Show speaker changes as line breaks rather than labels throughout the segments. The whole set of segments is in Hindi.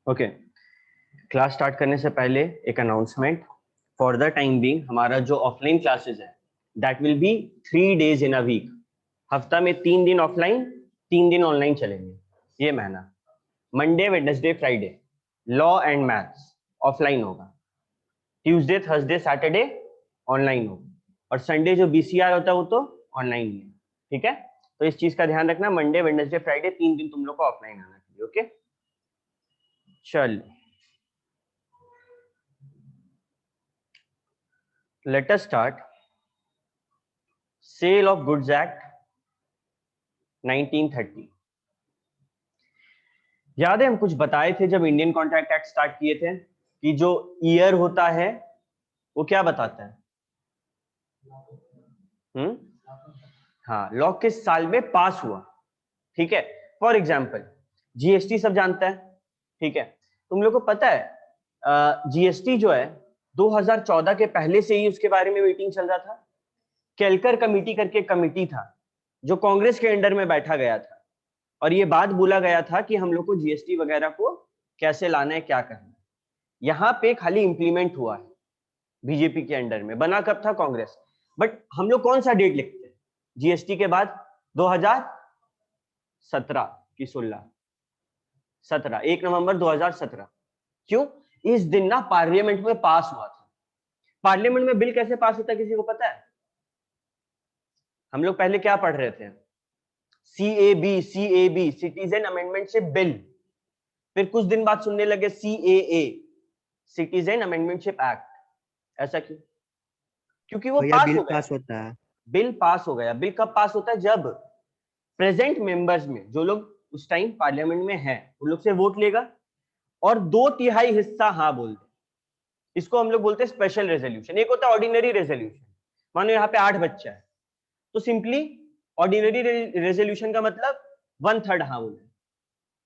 ओके, क्लास स्टार्ट करने से पहले एक announcement. For the time being हमारा जो ऑफलाइन क्लासेस है that will be 3 days in a week. हफ्ता में 3 दिन ऑफलाइन, 3 दिन ऑनलाइन चलेंगे ये महीना। Monday Wednesday Friday law and maths offline होगा, ट्यूसडे थर्सडे सैटरडे ऑनलाइन होगा, और संडे जो बीसीआर होता है वो तो ऑनलाइन ही है। ठीक है, तो इस चीज का ध्यान रखना, मंडे वेडनेसडे फ्राइडे 3 दिन तुम लोग को ऑफलाइन आना चाहिए। ओके चल, let us start। Sale of goods act 1930। याद है हम कुछ बताए थे जब इंडियन कॉन्ट्रैक्ट एक्ट स्टार्ट किए थे कि जो ईयर होता है वो क्या बताता है? हाँ, लॉ किस साल में पास हुआ। ठीक है, फॉर एग्जाम्पल जीएसटी सब जानता है। ठीक है, तुम लोग को पता है जीएसटी जो है 2014 के पहले से ही उसके बारे में मीटिंग चल रहा था। केलकर कमेटी करके कमेटी था जो कांग्रेस के अंडर में बैठा गया था, और ये बात बोला गया था कि हम लोग को जीएसटी वगैरह को कैसे लाना है, क्या करना है। यहाँ पे खाली इंप्लीमेंट हुआ है बीजेपी के अंडर में, बना कब था? कांग्रेस। बट हम लोग कौन सा डेट लिखते हैं जीएसटी के बाद? 2017 की 1 नवंबर 2017। क्यों? इस दिन ना पार्लियामेंट में पास हुआ था। पार्लियामेंट में बिल कैसे पास होता है किसी को पता है? हम लोग पहले क्या पढ़ रहे थे? CAB citizen amendment ship bill. फिर कुछ दिन बाद सुनने लगे सीएए सिटीजन अमेंडमेंटशिप एक्ट। ऐसा क्यों? क्योंकि वो पास हो गया,
पास होता है।
बिल पास हो गया। बिल कब पास होता है? जब प्रेजेंट मेंबर्स में जो लोग उस टाइम पार्लियामेंट में हैं उन लोग से वोट लेगा और 2/3 हिस्सा हाँ बोल दे। इसको हम लोग बोलते हैं स्पेशल रेजोल्यूशन। एक होता है ऑर्डिनरी रेजोल्यूशन। मानो यहाँ पे 8 बच्चा है तो सिंपली ऑर्डिनरी रेजोल्यूशन का मतलब 1/3 हाँ बोले।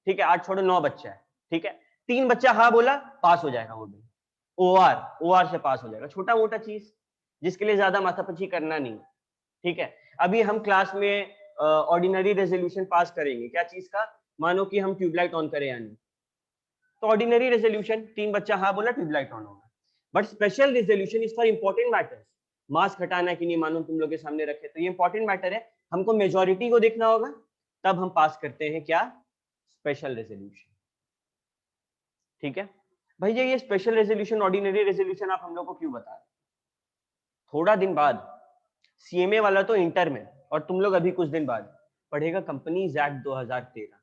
ठीक है, 8 छोड़ो 9 बच्चा है। ठीक है, 3 बच्चा हाँ बोला, पास हो जाएगा वो बिल। ओआर से पास हो जाएगा, छोटा मोटा चीज जिसके लिए ज्यादा माथापच्ची करना नहीं। ठीक है, अभी हम क्लास में ऑर्डिनरी रेजोल्यूशन पास करेंगे। क्या चीज का? मानो कि हम ट्यूबलाइट ऑन करें या नहीं, तो ऑर्डिनरी रेजोल्यूशन 3 बच्चा हाँ बोला, ट्यूबलाइट ऑन होगा। But special resolution is for important matters. Mask हटाना कि नहीं, मानो तुम लोग के सामने रखे, तो ये इंपॉर्टेंट मैटर है, हमको मेजोरिटी को देखना होगा, तब हम पास करते हैं क्या? Special resolution. ठीक है भैया, ये स्पेशल रेजोल्यूशन ऑर्डिनरी रेजोल्यूशन आप हम लोग को क्यों बता रहे? थोड़ा दिन बाद सीएमए वाला तो इंटर में, और तुम लोग अभी कुछ दिन बाद पढ़ेगा कंपनीज एक्ट 2013।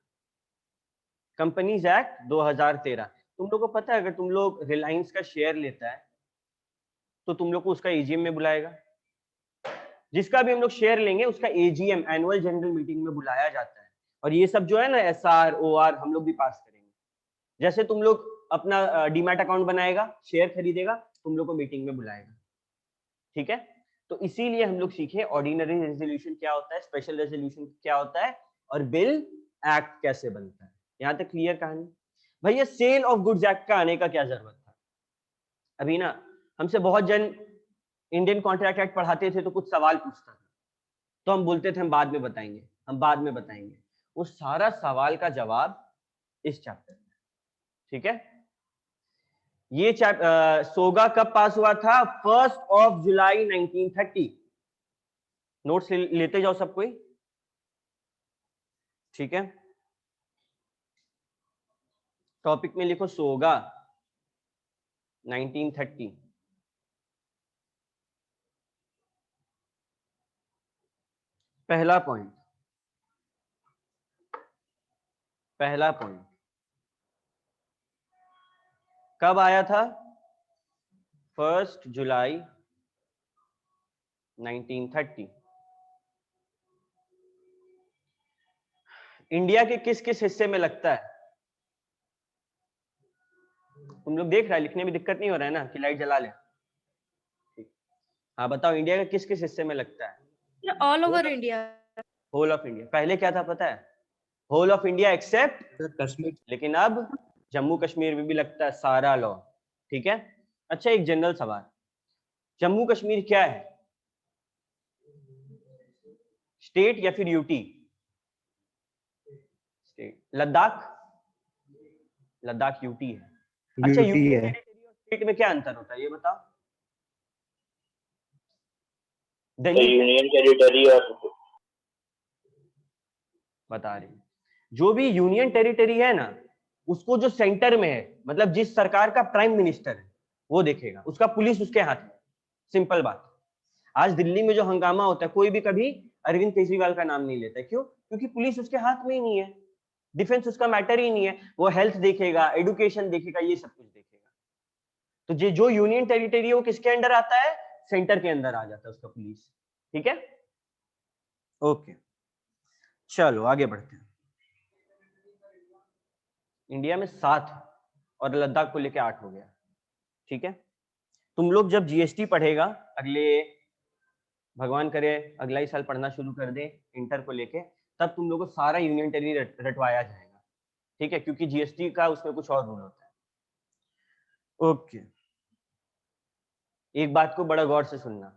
Companies act 2013। तुम लोग को पता है अगर तुम लोग रिलायंस का शेयर लेता है तो तुम लोग को उसका एजीएम में बुलाएगा। जिसका भी हम लोग शेयर लेंगे उसका एजीएम एनुअल जनरल मीटिंग में बुलाया जाता है। और ये सब जो है ना एसआर ओआर हम लोग भी पास करेंगे। जैसे तुम लोग अपना डीमैट अकाउंट बनाएगा, शेयर खरीदेगा, तुम लोग को मीटिंग में बुलाएगा। ठीक है, तो इसीलिए हम लोग सीखे ऑर्डिनरी रेजोल्यूशन क्या होता है, स्पेशल रेजोल्यूशन क्या होता है, और बिल एक्ट कैसे बनता है। यहां तक क्लियर कहानी? भैया सेल ऑफ गुड्स एक्ट का आने का क्या जरूरत था? अभी ना हमसे बहुत जन इंडियन कॉन्ट्रैक्ट एक्ट पढ़ाते थे तो कुछ सवाल पूछता था, तो हम बोलते थे हम बाद में बताएंगे, हम बाद में बताएंगे। वो सारा सवाल का जवाब इस चैप्टर में। ठीक है, ये सोगा कब पास हुआ था? 1 जुलाई 1930। नोट्स लेते जाओ सब कोई। ठीक है, टॉपिक में लिखो सोगा 1930। पहला पॉइंट, कब आया था? 1 जुलाई 1930। इंडिया के किस किस हिस्से में लगता है? तुम लोग देख रहा है, लिखने में दिक्कत नहीं हो रहा है ना कि लाइट जला ले? हाँ बताओ, इंडिया के किस किस हिस्से में लगता है?
All over India.
Whole of India. पहले क्या था पता है? Whole of India except
Kashmir.
लेकिन अब जम्मू कश्मीर में भी लगता है, सारा लॉ। ठीक है, अच्छा एक जनरल सवाल, जम्मू कश्मीर क्या है? स्टेट या फिर UT? State. Ladakh? Ladakh UT है। अच्छा,
यूटी
यूनियन
है।
टेरिटरी और स्टेट में क्या अंतर होता है ये बताओ। दिल्ली
यूनियन टेरिटरी और
बता रही, जो भी यूनियन टेरिटरी है ना, उसको जो सेंटर में है, मतलब जिस सरकार का प्राइम मिनिस्टर है वो देखेगा, उसका पुलिस उसके हाथ में। सिंपल बात। आज दिल्ली में जो हंगामा होता है, कोई भी कभी अरविंद केजरीवाल का नाम नहीं लेता। क्यों? क्योंकि पुलिस उसके हाथ में ही नहीं है, डिफेंस उसका मैटर ही नहीं है। वो हेल्थ देखेगा, एडुकेशन देखेगा, ये सब कुछ देखेगा। तो जो यूनियन टेरिटरी है वो किसके अंडर आता है? सेंटर के अंदर आ जाता है उसका पुलिस। ठीक है, ओके, चलो आगे बढ़ते हैं। इंडिया में 7 और लद्दाख को लेके 8 हो गया। ठीक है, तुम लोग जब जीएसटी पढ़ेगा, अगले, भगवान करे अगला ही साल पढ़ना शुरू कर दे इंटर को लेके, तब तुम लोग को सारा यूनियन टेरिटरी रटवाया जाएगा। ठीक है, क्योंकि जीएसटी का उसमें कुछ और रूल होता है। ओके, एक बात को बड़ा गौर से सुनना।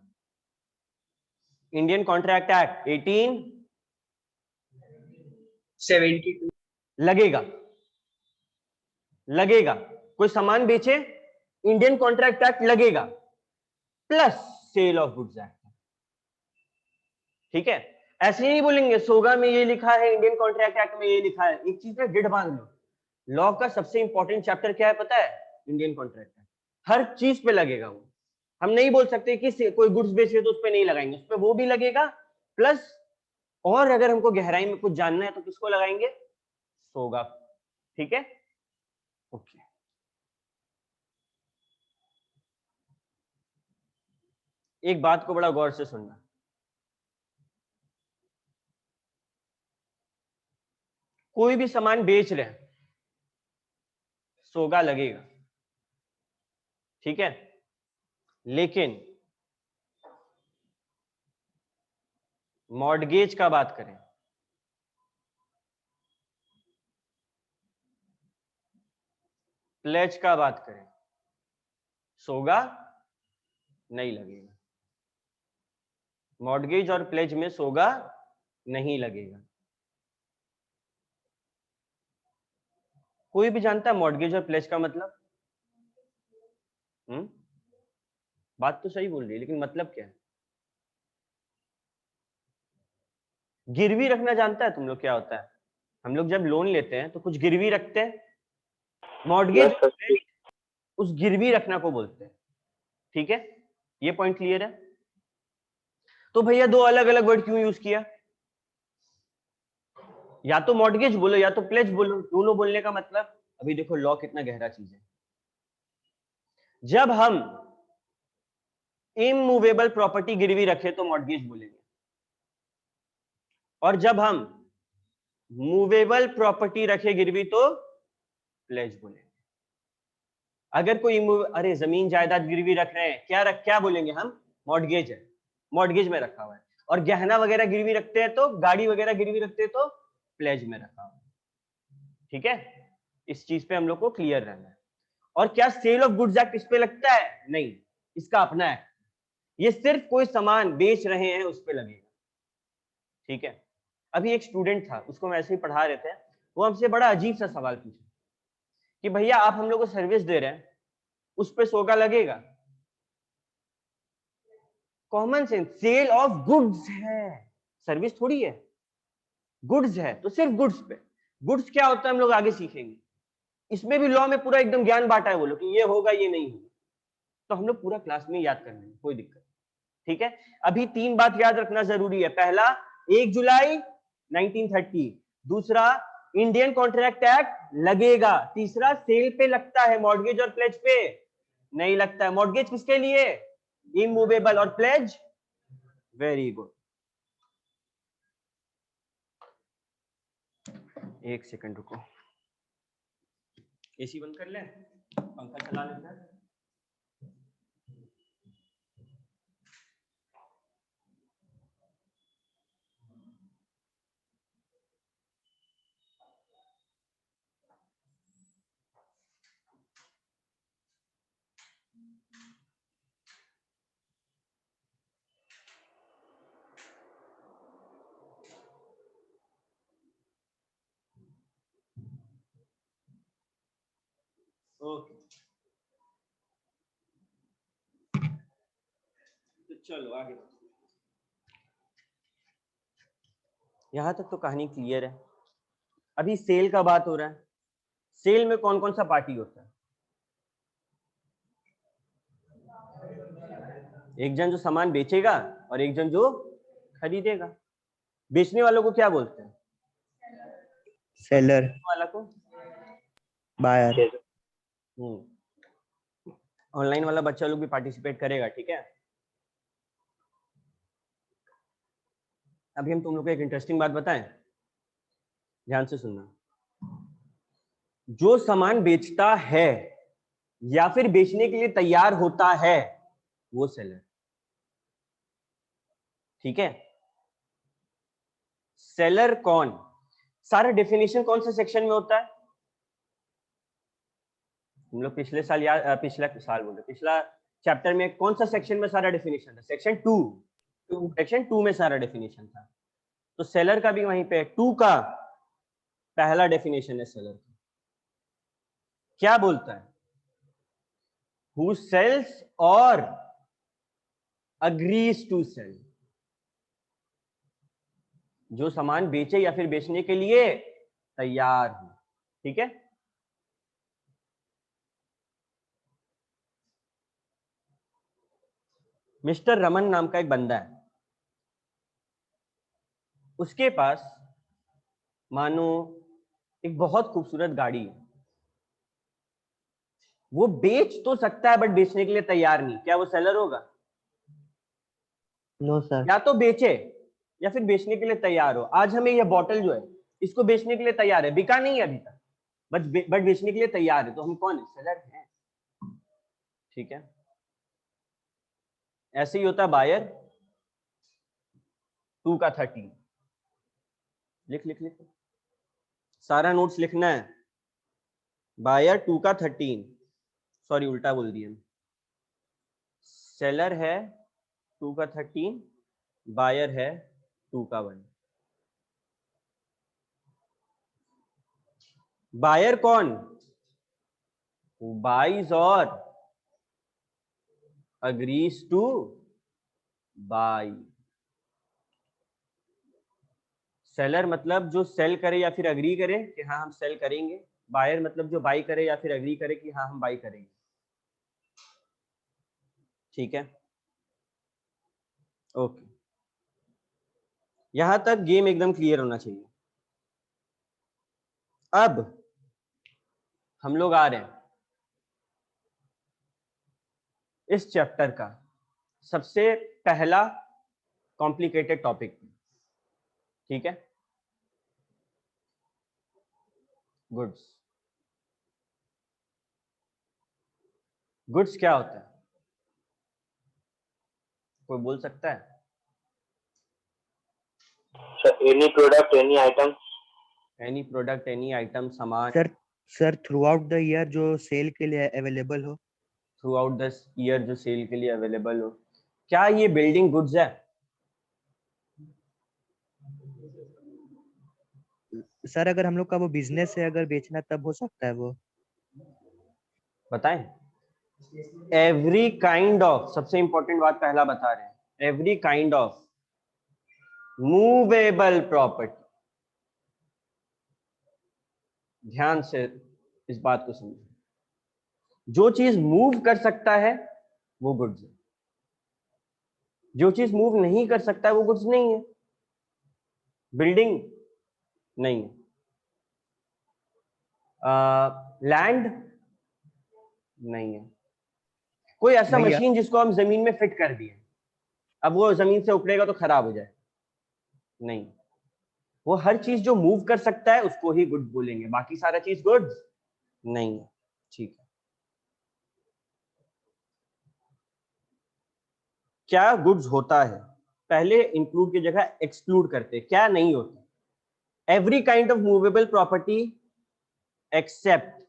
इंडियन कॉन्ट्रैक्ट एक्ट 1872 लगेगा, लगेगा। कोई सामान बेचे, इंडियन कॉन्ट्रैक्ट एक्ट लगेगा, plus sale of goods act. ठीक है, ऐसे ही नहीं बोलेंगे सोगा में ये लिखा है, इंडियन कॉन्ट्रैक्ट एक्ट में ये लिखा है। एक चीज में गिड बांध लो, लॉ का सबसे इंपॉर्टेंट चैप्टर क्या है पता है? Indian contract act. हर चीज पे लगेगा वो। हम नहीं बोल सकते कि कोई गुड्स बेच रहे तो उस पर नहीं लगाएंगे, उस पर वो भी लगेगा, प्लस और अगर हमको गहराई में कुछ जानना है तो किसको लगाएंगे? सोगा। ठीक है, ओके। एक बात को बड़ा गौर से सुनना, कोई भी सामान बेच रहे हैं, सोगा लगेगा। ठीक है, लेकिन मॉर्टगेज का बात करें, प्लेज का बात करें, सोगा नहीं लगेगा। मॉर्टगेज और प्लेज में सोगा नहीं लगेगा। कोई भी जानता है मॉर्टगेज और प्लेज का मतलब? बात तो सही बोल रही है, लेकिन मतलब क्या है? गिरवी रखना जानता है तुम लोग क्या होता है? हम लोग जब लोन लेते हैं तो कुछ गिरवी रखते हैं, मॉर्टगेज उस गिरवी रखना को बोलते हैं। ठीक है, ये पॉइंट क्लियर है? तो भैया दो अलग अलग वर्ड क्यों यूज किया? या तो मॉर्टगेज बोलो या तो प्लेज बोलो, दोनों बोलने का मतलब, अभी देखो लॉ कितना गहरा चीज है। जब हम इमूवेबल प्रॉपर्टी गिरवी रखे तो मॉर्टगेज बोलेंगे, और जब हम मूवेबल प्रॉपर्टी रखे गिरवी तो प्लेज बोलेंगे। अगर कोई अरे जमीन जायदाद गिरवी रख रहे हैं, क्या बोलेंगे हम? मॉर्टगेज है, मॉर्टगेज में रखा हुआ है। और गहना वगैरह गिरवी रखते हैं तो, गाड़ी वगैरह गिरवी रखते हैं तो प्लेज में रखा हुआ है। ठीक है, इस चीज पे हम लोग को क्लियर रहना है। और क्या सेल ऑफ गुड्स एक्ट इस पे लगता है? नहीं, इसका अपना एक्ट। ये सिर्फ कोई सामान बेच रहे हैं उस पे लगेगा। ठीक है, अभी एक स्टूडेंट था, उसको हम ऐसे ही पढ़ा रहे थे, वो हमसे बड़ा अजीब सा सवाल पूछा कि भैया आप हम लोग को सर्विस दे रहे हैं, उस पे सोगा लगेगा? Common sense, sale of goods है, सर्विस थोड़ी है। गुड्स है तो सिर्फ गुड्स पे। गुड्स क्या होता है हम लोग आगे सीखेंगे। इसमें भी लॉ में पूरा एकदम ज्ञान बांटा है, बोलो कि ये होगा ये नहीं होगा, तो हम लोग पूरा क्लास में याद कर लेंगे, कोई दिक्कत। ठीक है, अभी 3 बात याद रखना जरूरी है। पहला 1 जुलाई 1930, दूसरा इंडियन कॉन्ट्रैक्ट एक्ट लगेगा, तीसरा सेल पे लगता है, मॉर्टगेज और प्लेज पे नहीं लगता है। मॉर्टगेज किसके लिए? इमूवेबल, और प्लेज, वेरी गुड। एक सेकंड रुको, एसी बंद कर ले, पंखा चला लेते हैं। ओके, तो चलो आगे। यहां तक तो कहानी क्लियर है। अभी सेल का बात हो रहा है। सेल में कौन कौन सा पार्टी होता है? एक जन जो सामान बेचेगा और एक जन जो खरीदेगा। बेचने वालों को क्या बोलते हैं?
सेलर।
वाला को
बायर।
ऑनलाइन वाला बच्चा लोग भी पार्टिसिपेट करेगा, ठीक है। अभी हम तुम लोग को एक इंटरेस्टिंग बात बताएं, ध्यान से सुनना। जो सामान बेचता है या फिर बेचने के लिए तैयार होता है वो सेलर, ठीक है। सेलर कौन? सारा डेफिनेशन कौन सा सेक्शन में होता है? हम लोग पिछले साल या पिछला साल बोल रहे, पिछला चैप्टर में कौन सा सेक्शन में सारा डेफिनेशन था? सेक्शन 2। सेक्शन 2 में सारा डेफिनेशन था। तो सेलर का भी वहीं पे 2 का पहला डेफिनेशन है सेलर का। क्या बोलता है? हु सेल्स और अग्रीज टू सेल, जो सामान बेचे या फिर बेचने के लिए तैयार हो, ठीक है। मिस्टर रमन नाम का एक बंदा है, उसके पास मानो एक बहुत खूबसूरत गाड़ी है। वो बेच तो सकता है बट बेचने के लिए तैयार नहीं। क्या वो सेलर होगा?
No sir.
या तो बेचे या फिर बेचने के लिए तैयार हो। आज हमें यह बॉटल जो है इसको बेचने के लिए तैयार है, बिका नहीं है अभी तक, बट बेचने के लिए तैयार है, तो हम कौन है? सेलर हैं, ठीक है। ऐसे ही होता बायर 2 का 13। लिख लिख लिख, सारा नोट्स लिखना है। बायर 2 का 13, सॉरी उल्टा बोल दिया। सेलर है 2 का 13, बायर है 2 का 1। बायर कौन? Who buys और agrees to buy। सेलर मतलब जो सेल करे या फिर अग्री करे कि हाँ हम सेल करेंगे। बायर मतलब जो बाई करे या फिर अग्री करे कि हाँ हम बाई करेंगे, ठीक है। ओके, यहां तक गेम एकदम क्लियर होना चाहिए। अब हम लोग आ रहे हैं इस चैप्टर का सबसे पहला कॉम्प्लिकेटेड टॉपिक, ठीक है, गुड्स। गुड्स क्या होता है? कोई बोल सकता है?
Any product any item.
Any product any item, सामान
sir throughout the year जो सेल के लिए अवेलेबल हो।
थ्रू आउट द ईयर जो सेल के लिए अवेलेबल हो। क्या ये बिल्डिंग गुड्स है?
सर अगर हम लोग का वो बिजनेस है, अगर बेचना तब हो सकता है वो।
बताएं। एवरी काइंड ऑफ, सबसे इंपॉर्टेंट बात पहला बता रहे हैं, every kind of movable property. ध्यान से इस बात को समझो, जो चीज मूव कर सकता है वो गुड्स है, जो चीज मूव नहीं कर सकता है वो गुड्स नहीं है। बिल्डिंग नहीं है, लैंड नहीं है, कोई ऐसा
भैया
मशीन जिसको हम जमीन में फिट कर दिए, अब वो जमीन से उखड़ेगा तो खराब हो जाए, नहीं। वो हर चीज जो मूव कर सकता है उसको ही गुड्स बोलेंगे, बाकी सारा चीज गुड्स नहीं है, ठीक है। क्या गुड्स होता है? पहले इंक्लूड की जगह एक्सक्लूड करते, क्या नहीं होता? Every kind of movable property except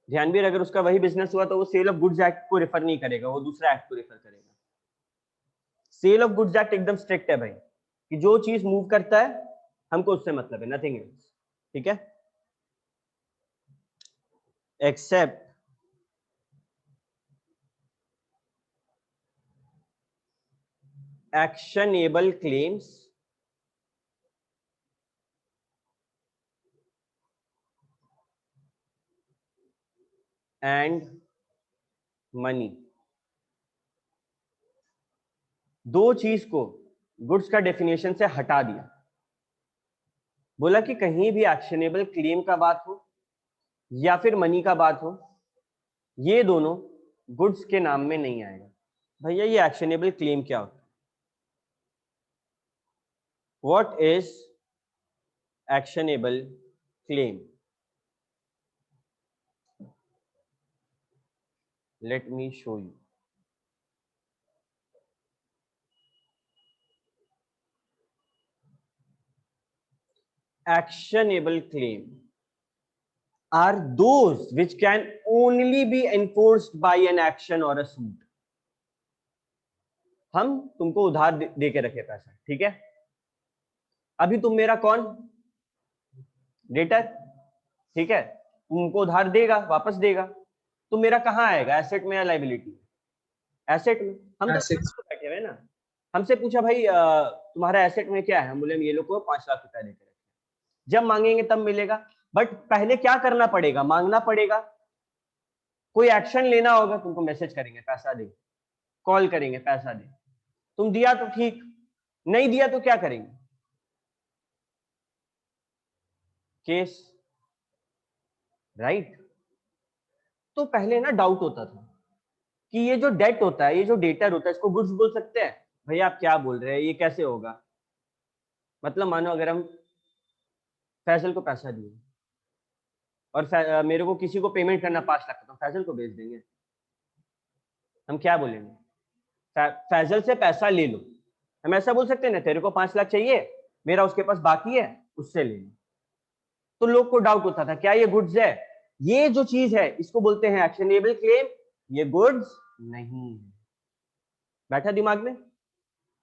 ध्यान भी, अगर उसका वही बिजनेस हुआ तो वो सेल ऑफ गुड्स एक्ट को रेफर नहीं करेगा, वो दूसरा एक्ट को रेफर करेगा। सेल ऑफ गुड्स एक्ट एकदम स्ट्रिक्ट है भाई, कि जो चीज मूव करता है हमको उससे मतलब है, नथिंग एल्स। ठीक है, accept actionable claims and money। दो चीज को गुड्स का डेफिनेशन से हटा दिया, बोला कि कहीं भी एक्शनेबल क्लेम का बात हो या फिर मनी का बात हो, ये दोनों गुड्स के नाम में नहीं आएगा। भैया ये एक्शनेबल क्लेम क्या होता है? What is actionable claim? Let me show you. Actionable claim are those which can only be enforced by an action or a suit। हम तुमको उधार दे के रखे पैसा, ठीक है, अभी तुम मेरा कौन? डेटर, ठीक है, तुमको उधार देगा, वापस देगा, तो मेरा कहाँ आएगा, एसेट में या लाइबिलिटी? एसेट में। हम तो बैठे हुए ना, हमसे पूछा भाई तुम्हारा एसेट में क्या है, हम बोले ये लोग को 5 लाख रुपया देके रखे, जब मांगेंगे तब मिलेगा। बट पहले क्या करना पड़ेगा? मांगना पड़ेगा, कोई एक्शन लेना होगा, तुमको मैसेज करेंगे पैसा दे, कॉल करेंगे पैसा दे, तुम दिया तो ठीक, नहीं दिया तो क्या करेंगे? Case, right. तो पहले ना डाउट होता था कि ये जो डेट होता है, ये जो डेटर होता है, इसको गुड्स बोल सकते हैं? भैया आप क्या बोल रहे हैं, ये कैसे होगा? मतलब मानो अगर हम फैजल को पैसा दिए और मेरे को किसी को पेमेंट करना 5 लाख, तो फैजल को भेज देंगे, हम क्या बोलेंगे? फैजल से पैसा ले लो, हम ऐसा बोल सकते हैं ना, तेरे को 5 लाख चाहिए, मेरा उसके पास बाकी है, उससे ले लो। तो लोग को डाउट होता था क्या ये गुड्स है? ये जो चीज है इसको बोलते हैं एक्शनेबल क्लेम, ये गुड्स नहीं है। बैठा दिमाग में?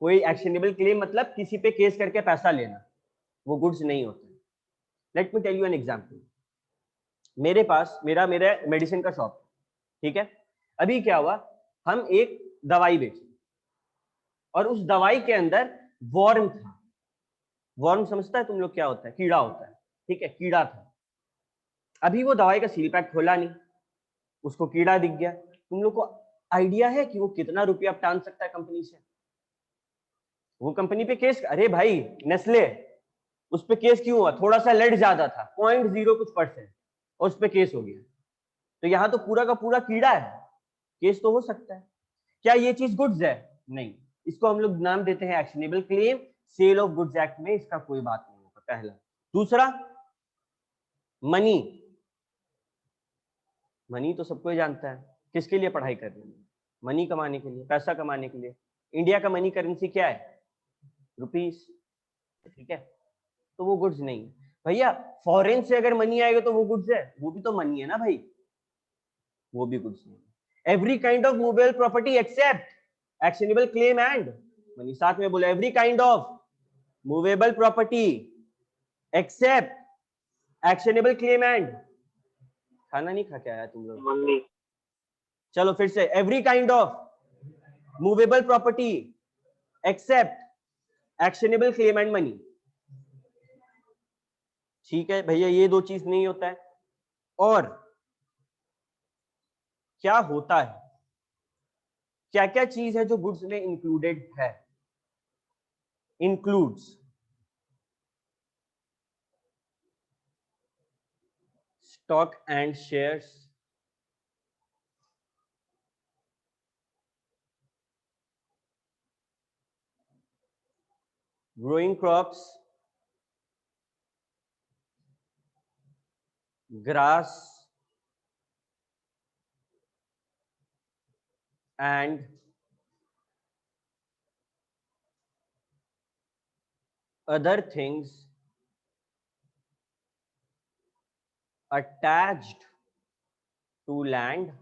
कोई एक्शनेबल क्लेम मतलब किसी पे केस करके पैसा लेना, वो गुड्स नहीं होता। Let me tell you an example. मेरे पास मेरा मेडिसिन का शॉप, ठीक है, अभी क्या हुआ, हम एक दवाई बेचे और उस दवाई के अंदर वॉर्म था। वॉर्म समझता है तुम लोग क्या होता है? कीड़ा होता है, ठीक है, कीड़ा था। अभी वो दवाई का सील पैक खोला नहीं, उसको कीड़ा दिख गया। तुम लोग को आइडिया है कि वो कितना रुपया टान सकता है कंपनी से? वो कंपनी पे केस, अरे भाई नेस्ले, उस पे केस क्यों हुआ? थोड़ा सा लेड ज्यादा था, 0.0 कुछ %, और उस पे केस हो गया। तो यहाँ तो पूरा का पूरा कीड़ा है, केस तो हो सकता है। क्या ये चीज गुड्स है? नहीं, इसको हम लोग नाम देते हैं actionable claim. Sale of goods act में इसका कोई बात नहीं होगा, पहला। दूसरा, मनी। मनी तो सबको ही जानता है, किसके लिए पढ़ाई कर रहे हैं? मनी कमाने के लिए, पैसा कमाने के लिए। इंडिया का मनी करेंसी क्या है? रुपीस, ठीक है, तो वो गुड्स नहीं है। भैया फॉरेन से अगर मनी आएगा तो वो गुड्स है? वो भी तो मनी है ना भाई, वो भी गुड्स नहीं है। Every kind of movable property except actionable claim and money. साथ में बोला, every kind of movable property except actionable claim and, खाना नहीं खा के आया तुम लोग?
मनी।
चलो फिर से, every kind of movable property except actionable claim and money. ठीक है भैया, ये दो चीज नहीं होता है। और क्या होता है, क्या क्या चीज है जो गुड्स में इंक्लूडेड है? Includes stock and shares, growing crops, grass and other things attached to land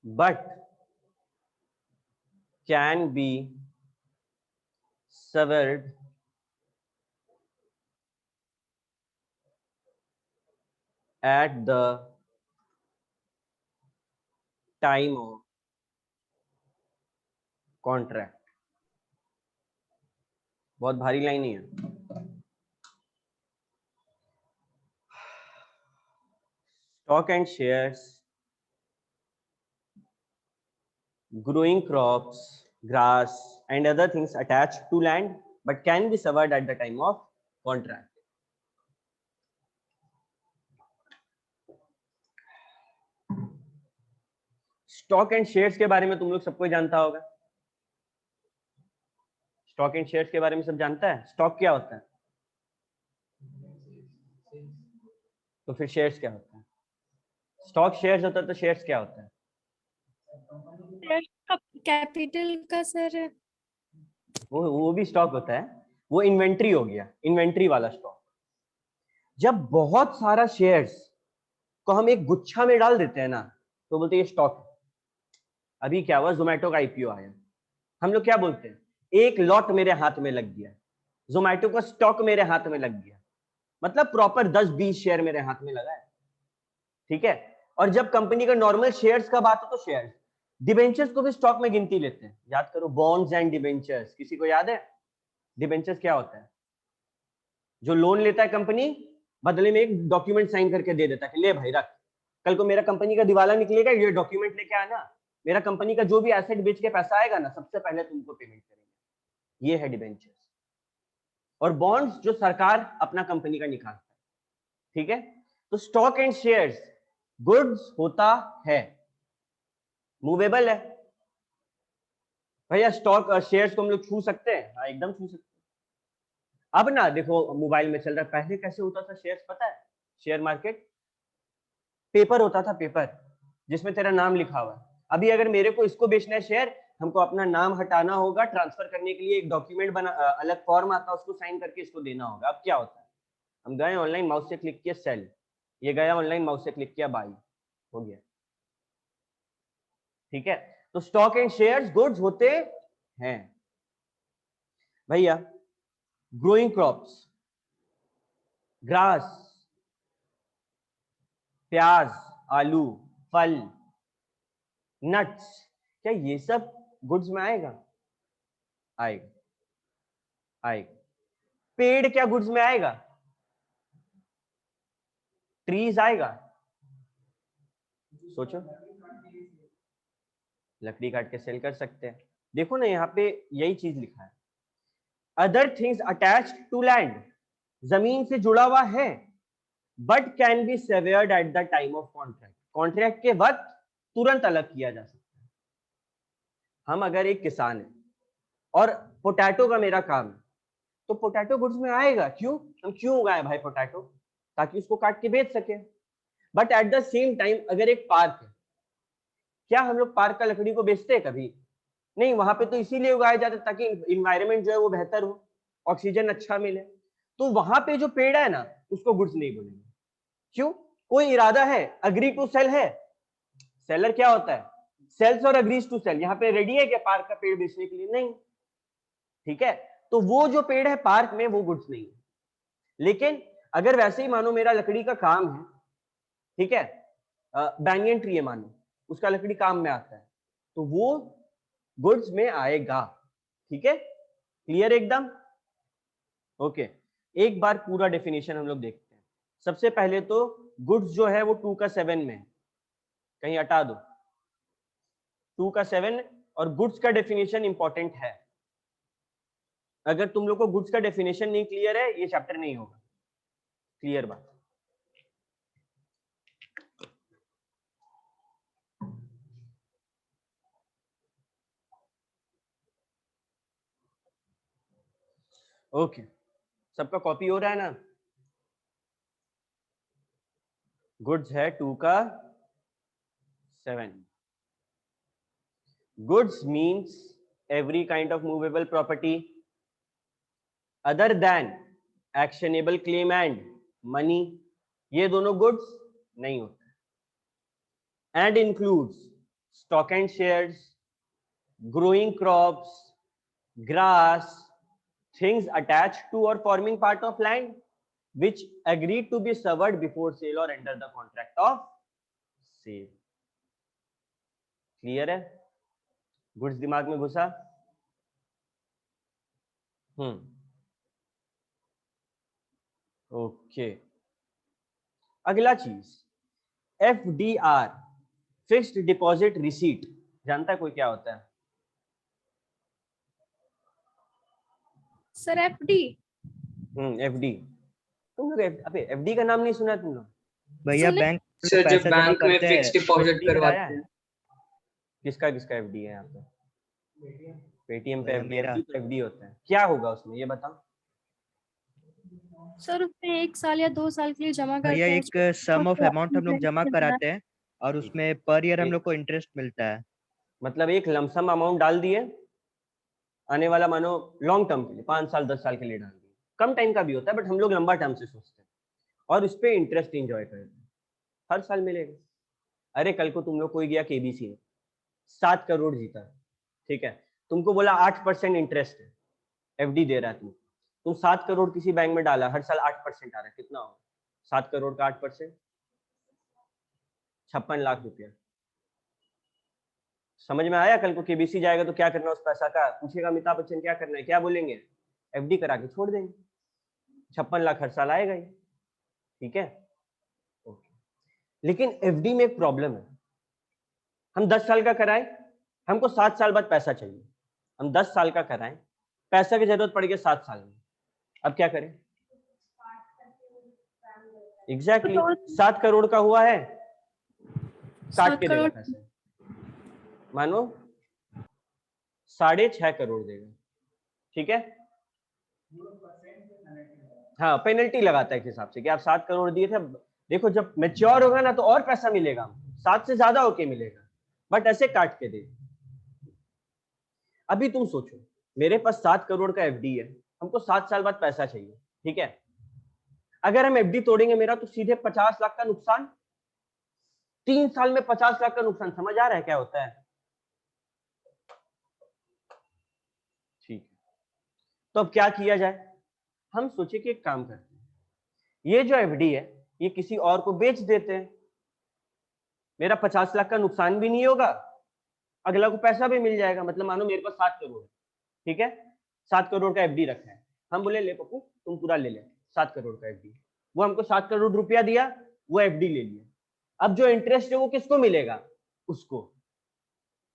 but can be severed at the time of contract. बहुत भारी लाइन नहीं है. Stock and shares, growing crops, grass and other things attached to land but can be severed at the time of contract. Stock and shares के बारे में तुम लोग सबको जानता होगा. स्टॉक एंड शेयर्स के बारे में सब जानता है. स्टॉक क्या होता है? तो फिर शेयर्स क्या होता है? स्टॉक शेयर्स होता है तो शेयर्स क्या होता है?
कैपिटल का सर है.
वो भी स्टॉक होता है. वो इन्वेंट्री हो गया, इन्वेंट्री वाला स्टॉक. जब बहुत सारा शेयर्स को हम एक गुच्छा में डाल देते हैं ना तो बोलते हैं ये स्टॉक है. अभी क्या हुआ, जोमेटो का आईपीओ आया. हम लोग क्या बोलते हैं? एक लॉट मेरे हाथ में लग गया, जोमेटो का स्टॉक मेरे हाथ में लग गया. मतलब प्रॉपर 10-20 शेयर मेरे हाथ में लगा है. ठीक है. और जब कंपनी का नॉर्मल शेयर्स का बात हो तो शेयर्स, डिबेंचर्स को भी स्टॉक में गिनती लेते हैं. याद करो, बॉन्ड्स एंड डिबेंचर्स. किसी को याद है डिबेंचर्स क्या होता है? जो लोन लेता है कंपनी, बदले में एक डॉक्यूमेंट साइन करके दे देता है कि ले भाई रख, कल को मेरा कंपनी का दिवाला निकलेगा, ये डॉक्यूमेंट लेके आना, मेरा कंपनी का जो भी एसेट बेच के पैसा आएगा ना सबसे पहले तुमको पेमेंट करेंगे. ये है डिबेंचर्स. और बॉन्ड्स जो सरकार अपना कंपनी का निकालता है. ठीक है. तो स्टॉक एंड शेयर्स गुड्स होता है, मूवेबल है. भैया स्टॉक शेयर्स को हम लोग छू सकते हैं? हाँ एकदम छू सकते हैं. अब ना देखो मोबाइल में चल रहा है, पहले कैसे होता था शेयर्स पता है? शेयर मार्केट पेपर होता था, पेपर जिसमें तेरा नाम लिखा हुआ है. अभी अगर मेरे को इसको बेचना है शेयर, हमको अपना नाम हटाना होगा, ट्रांसफर करने के लिए एक डॉक्यूमेंट बना, अलग फॉर्म आता है, उसको साइन करके इसको देना होगा. अब क्या होता है? हम गए ऑनलाइन, माउस से क्लिक किया सेल, ये गया ऑनलाइन, माउस से क्लिक किया बाई, हो गया. ठीक है. तो स्टॉक एंड शेयर्स गुड्स होते हैं. भैया ग्रोइंग क्रॉप्स, ग्रास, प्याज, आलू, फल, नट्स, क्या ये सब गुड्स में आएगा? आएगा. आएगा. पेड़ क्या गुड्स में आएगा? ट्रीज आएगा? सोचो. लकड़ी काट के सेल कर सकते हैं. देखो ना यहाँ पे यही चीज लिखा है, other things attached to land, जमीन से जुड़ा हुआ है, but can be severed at the time of contract. Contract के वक्त तुरंत अलग किया जा सकता है. हम अगर एक किसान है और पोटैटो का मेरा काम है तो पोटैटो गुड्स में आएगा. क्यों? हम क्यों उगाए भाई पोटैटो? ताकि उसको काट के बेच सके. But at the same time अगर एक पार्क है, क्या हम लोग पार्क का लकड़ी को बेचते हैं कभी? नहीं. वहां पे तो इसीलिए उगाए जाते ताकि इन्वायरमेंट जो है वो बेहतर हो, ऑक्सीजन अच्छा मिले. तो वहां पे जो पेड़ है ना उसको गुड्स नहीं बोलेंगे. क्यों? कोई इरादा है, अग्री टू सेल है. सेलर क्या होता है? सेल्स और अग्रीज टू सेल. यहाँ पे रेडी है क्या पार्क का पेड़ बेचने के लिए? नहीं. ठीक है. तो वो जो पेड़ है पार्क में वो गुड्स नहीं है. लेकिन अगर वैसे ही मानो मेरा लकड़ी का काम है, ठीक है, बैंगन ट्री है मानो, उसका लकड़ी काम में आता है, तो वो गुड्स में आएगा. ठीक है. क्लियर एकदम? ओके. एक बार पूरा डेफिनेशन हम लोग देखते हैं. सबसे पहले तो गुड्स जो है वो 2 का 7 में है, कहीं हटा दो. 2 का 7 और गुड्स का डेफिनेशन इंपॉर्टेंट है. अगर तुम लोग को गुड्स का डेफिनेशन नहीं क्लियर है ये चैप्टर नहीं होगा. क्लियर बात? ओके. सबका कॉपी हो रहा है ना? गुड्स है 2 का 7. Goods means every kind of movable property other than actionable claim and money. ये दोनों गुड्स नहीं होते. And includes stock and shares, growing crops, grass, things attached to or forming part of land which agreed to be severed before sale or under the contract of sale. Clear है? गुड्स दिमाग में घुसा? ओके। अगला चीज FDR, फिक्स्ड डिपॉजिट रिसीट, जानता है कोई क्या होता है?
Sir FD।
FD। तुम लोग अबे FD का नाम नहीं सुना तुम लोग?
भैया
सुने-
बैंक
सर जब
पैसा जमा
बैंक में
करते हैं
फिक्स डिपॉजिट
FD कराया
करवाते
है?
हैं।
किसका किसका FD है यहाँ पे? पेटीएम पे
भैया
FD,
मेरा।
FD तो FD होता है। क्या होगा उसमें ये बताओ?
सर उसमें 1 साल या 2 साल के लिए जमा करते
भैया
हैं।
एक सम ऑफ अमाउंट हम लोग जमा कराते हैं और उसमें पर ईयर हम लोग को इंटरेस्ट मिलता है।
मतलब एक लमसम अमाउंट डाल दिए, आने वाला मानो लॉन्ग टर्म के लिए 5 साल 10 साल के लिए डाल दिए, कम टाइम का भी होता है बट हम लोग लंबा टर्म से सोचते हैं और उस पर इंटरेस्ट एंजॉय करते हैं, हर साल मिलेगा। अरे कल को तुम लोग कोई गया KBC में 7 करोड़ जीता, ठीक है, तुमको बोला 8% इंटरेस्ट है, FD दे रहा है तुम 7 करोड़ किसी बैंक में डाला, हर साल 8% आ रहा है, कितना होगा 7 करोड़ का 8%? 56 लाख रुपया। समझ में आया? कल को KBC जाएगा तो क्या करना उस पैसा का, पूछेगा अमिताभ बच्चन क्या करना है, क्या बोलेंगे? FD करा के छोड़ देंगे, 56 लाख हर साल आएगा ही, ठीक है। लेकिन FD में एक प्रॉब्लम है, हम 10 साल का कराएं, हमको 7 साल बाद पैसा चाहिए, हम 10 साल का कराएं, पैसा की जरूरत पड़ गई 7 साल में, अब क्या करें? एग्जैक्टली 7 करोड़ का हुआ है, काट के देगा पैसे, मानो 6.5 करोड़ देगा, ठीक है। हाँ पेनल्टी लगाता है एक हिसाब से कि आप 7 करोड़ दिए थे, देखो जब मैच्योर होगा ना तो और पैसा मिलेगा, 7 से ज्यादा होके मिलेगा, बट ऐसे काट के दे। अभी तुम सोचो मेरे पास 7 करोड़ का FD है, हमको 7 साल बाद पैसा चाहिए, ठीक है, अगर हम FD तोड़ेंगे मेरा तो सीधे 50 लाख का नुकसान, 3 साल में 50 लाख का नुकसान, समझ आ रहा है क्या होता है? ठीक है, तो अब क्या किया जाए? हम सोचे कि एक काम करते हैं, ये जो FD है ये किसी और को बेच देते हैं, मेरा 50 लाख का नुकसान भी नहीं होगा, अगला को पैसा भी मिल जाएगा। मतलब मानो मेरे पास 7 करोड़ है, ठीक है, 7 करोड़ का FD रखा है, हम बोले ले पप्पू तुम पूरा ले ले 7 करोड़ का FD, वो हमको 7 करोड़ रुपया दिया, वो FD ले लिया, अब जो इंटरेस्ट है वो किसको मिलेगा? उसको,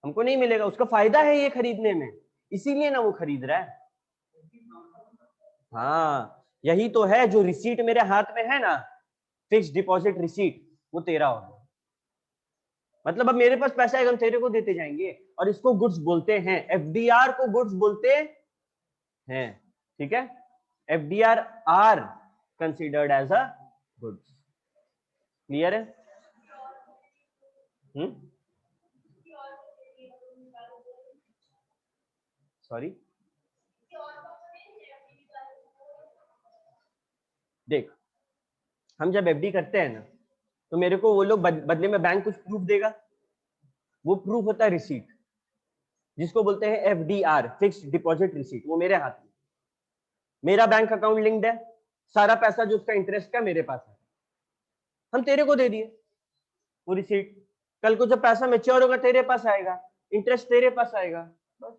हमको नहीं मिलेगा, उसका फायदा है ये खरीदने में, इसीलिए ना वो खरीद रहा है। हाँ यही तो है, जो रिसीट मेरे हाथ में है ना, फिक्स डिपॉजिट रिसीट, वो तेरा होगा, मतलब अब मेरे पास पैसा है हम तेरे को देते जाएंगे, और इसको गुड्स बोलते हैं, FDR को गुड्स बोलते हैं, ठीक है, FDR are considered as a goods. Clear है? सॉरी, देख हम जब FD करते हैं ना तो मेरे को वो लोग बदले में बैंक कुछ प्रूफ देगा, वो प्रूफ होता है रिसीट, जिसको बोलते हैं FDR फिक्स्ड डिपॉजिट रिसीट, वो मेरे हाथ में, मेरा बैंक अकाउंट लिंक्ड है, सारा पैसा जो उसका इंटरेस्ट का मेरे पास है, हम तेरे को दे दिए वो रिसीट, कल को जब पैसा मैच्योर होगा तेरे पास आएगा, इंटरेस्ट तेरे पास आएगा, बस।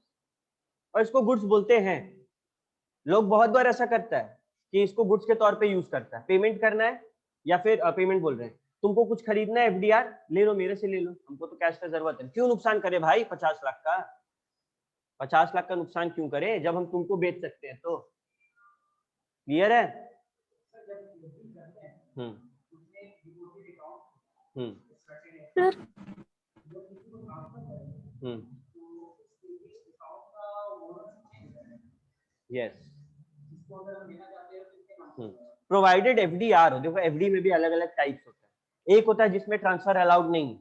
और इसको गुड्स बोलते हैं। लोग बहुत बार ऐसा करता है कि इसको गुड्स के तौर पे यूज करता है, पेमेंट करना है या फिर पेमेंट बोल रहे हैं, तुमको कुछ खरीदना है FDR ले लो, मेरे से ले लो, हमको तो कैश का जरूरत है, क्यों नुकसान करे भाई 50 लाख का, 50 लाख का नुकसान क्यों करे जब हम तुमको बेच सकते हैं तो। क्लियर है?
सर
यस, प्रोवाइडेड FDR हो, देखो FD में भी अलग अलग टाइप्स होता है, एक होता है जिसमें ट्रांसफर अलाउड नहीं,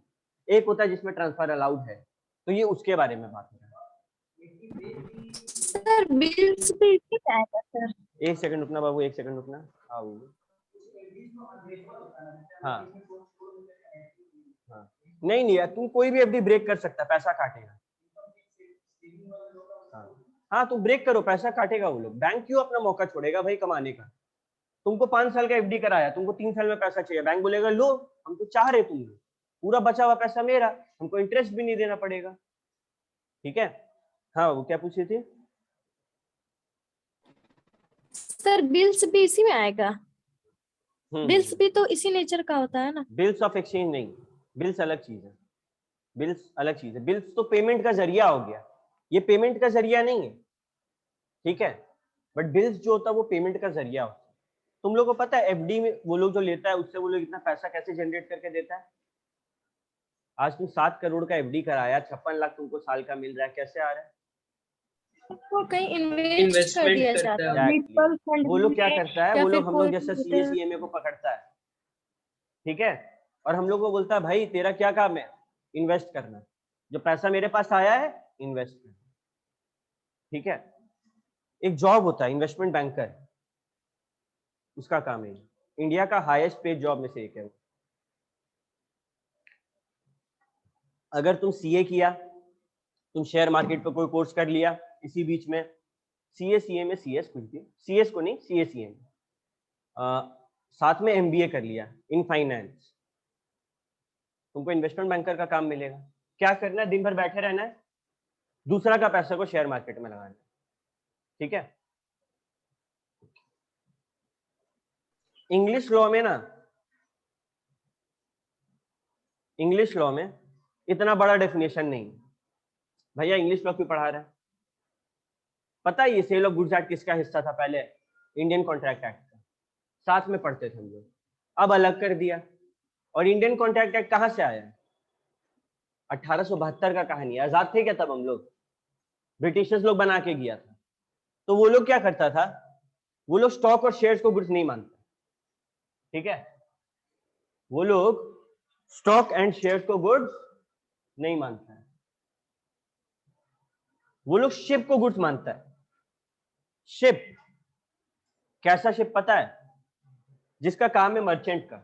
एक होता है जिसमें ट्रांसफर अलाउड है, तो ये उसके बारे में बात कर रहे हैं।
सर बिल्स पे क्या आएगा सर?
एक सेकंड रुकना बाबू, एक सेकंड रुकना। हाँ हाँ, नहीं नहीं यार, तुम कोई भी FD ब्रेक कर सकता है, पैसा काटेगा। हाँ हाँ, तुम ब्रेक करो, पैसा काटेगा वो लोग। बैंक क्यों अपना मौका छोड़ेगा भाई कमाने का? तुमको 5 साल का एफडी कराया, तुमको 3 साल में पैसा चाहिए, बैंक बोलेगा लो, हम तो चाह रहे तुम लो, पूरा बचा हुआ पैसा मेरा, हमको इंटरेस्ट भी नहीं देना पड़ेगा। ठीक है। हाँ, वो क्या पूछी थी?
सर बिल्स भी इसी में आएगा? बिल्स भी तो इसी नेचर का होता है ना?
बिल्स ऑफ एक्सचेंज नहीं, बिल्स अलग चीज है। बिल्स अलग चीज है। बिल्स तो पेमेंट का जरिया हो गया, ये पेमेंट का जरिया नहीं है। ठीक है, बट बिल्स जो होता है वो पेमेंट का जरिया होता है। तुम लोग को पता है एफडी में वो लोग जो लेता है उससे वो लोग इतना पैसा कैसे जनरेट करके देता है? आज तुम 7 करोड़ का एफडी कराया, 56 लाख तुमको साल का मिल रहा है, कैसे आ रहा है?
वो कहीं इन्वेस्ट कर दिया जाता है, म्यूचुअल फंड
वो लोग क्या करता है,
या
वो
फिर
लोग हम लोग
कोई
जैसे
भी होते
सीए
हैं।
सीएमए को पकड़ता है, ठीक है, और हम लोग को बोलता है भाई तेरा क्या काम है, इन्वेस्ट करना, जो पैसा मेरे पास आया है इन्वेस्ट करना। ठीक है, एक जॉब होता है इन्वेस्टमेंट बैंकर, उसका काम है, इंडिया का हाईएस्ट पेड जॉब में से एक है वो। अगर तुम सीए किया, तुम शेयर मार्केट पर कोई कोर्स कर लिया इसी बीच में, सीए सीए में सीएस कुछ भी, सीएस को नहीं सीए सीए में, साथ में एमबीए कर लिया इन फाइनेंस, तुमको इन्वेस्टमेंट बैंकर का काम मिलेगा। क्या करना है, दिन भर बैठे रहना है, दूसरा का पैसा को शेयर मार्केट में लगाना है। ठीक है, इंग्लिश लॉ में ना, इंग्लिश लॉ में इतना बड़ा डेफिनेशन नहीं। भैया इंग्लिश लॉ क्यों पढ़ा रहे हैं? पता है ये सेल ऑफ गुड्स एक्ट किसका हिस्सा था पहले? इंडियन कॉन्ट्रैक्ट एक्ट का, साथ में पढ़ते थे हम लोग, अब अलग कर दिया। और इंडियन कॉन्ट्रैक्ट एक्ट कहां से आया? 1872 का कहानी है, आजाद थे क्या तब हम लोग? ब्रिटिशर्स लोग बना के गया था। तो वो लोग क्या करता था, वो लोग स्टॉक और शेयर्स को गुड्स नहीं मानते। ठीक है, वो लोग स्टॉक एंड शेयर्स को गुड्स नहीं मानता है, वो लोग शिप को गुड्स मानता है। शिप कैसा शिप पता है? जिसका काम है मर्चेंट का।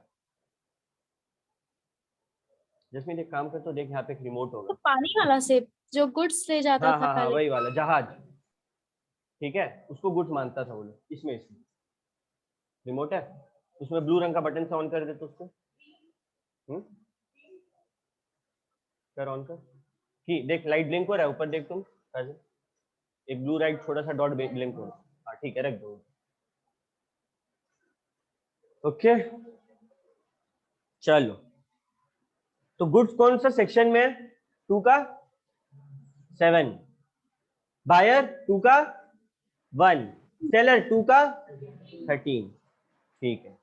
जिसमें एक काम कर, तो देख यहाँ पे एक रिमोट
तो
होगा।
पानी वाला शिप जो गुड्स ले जाता
हाँ
था
हाँ हाँ,
पहले।
वही वाला जहाज। ठीक है, उसको गुड्स मानता था वो लोग। इसमें रिमोट है, उसमें ब्लू रंग का बटन से ऑन कर दे तो उसको कर, ऑन कर कि देख लाइट ब्लिंक हो रहा है ऊपर, देख तुम एक ब्लू लाइट छोटा सा डॉट ब्लिंक हो रहा है। हाँ ठीक है, रख दो। ओके चलो, तो गुड्स कौन सा सेक्शन में? 2 का 7, बायर 2 का 1, सेलर 2 का 13। ठीक है,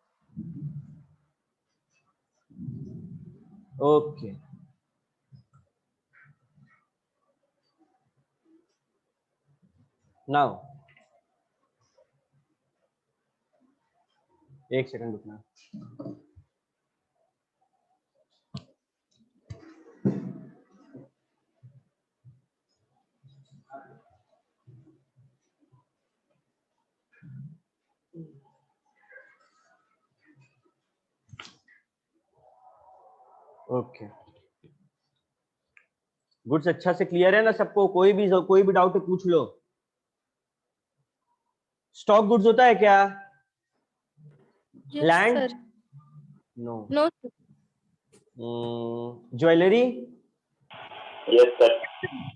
ओके। नाउ एक सेकंड रुकना। ओके, गुड्स अच्छा से क्लियर है ना सबको? कोई भी डाउट है पूछ लो। स्टॉक गुड्स होता है क्या?
Yes
land?
Sir.
No.
No.
Jewellery?
Yes, sir.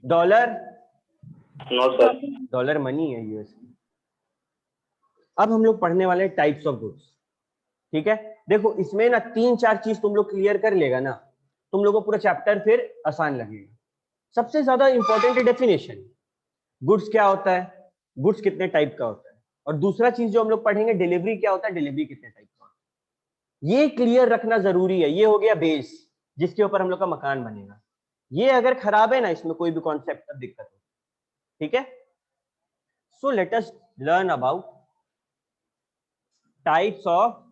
Dollar?
No, sir.
Dollar money है यूएस की। अब हम लोग पढ़ने वाले टाइप्स ऑफ गुड्स। ठीक है, देखो इसमें ना 3-4 चीज तुम लोग क्लियर कर लेगा ना, तुम लोगों को पूरा चैप्टर फिर आसान लगेगा। सबसे ज्यादा इंपॉर्टेंट है डेफिनेशन, गुड्स क्या होता है, गुड्स कितने टाइप का होता है, और दूसरा चीज जो हम लोग पढ़ेंगे डिलीवरी क्या होता है, डिलीवरी कितने टाइप का होता है। ये क्लियर रखना जरूरी है। ये हो गया बेस जिसके ऊपर हम लोग का मकान बनेगा। ये अगर खराब है ना, इसमें कोई भी कॉन्सेप्ट का दिक्कत हो। ठीक है, so let us learn about types of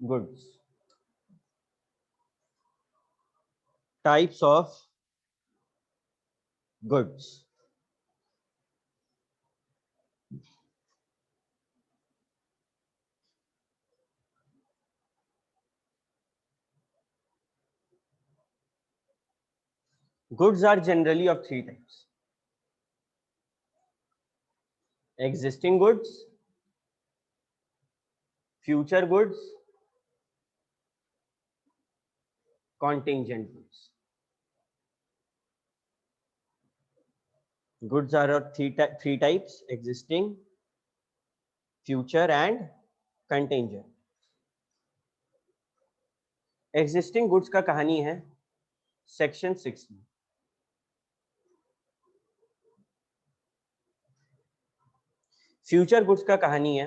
goods. Types of goods. Goods are generally of three types: existing goods, future goods, contingent goods. Goods are of three types: existing, future and contingent. Existing goods का कहानी है सेक्शन 6 में। फ्यूचर गुड्स का कहानी है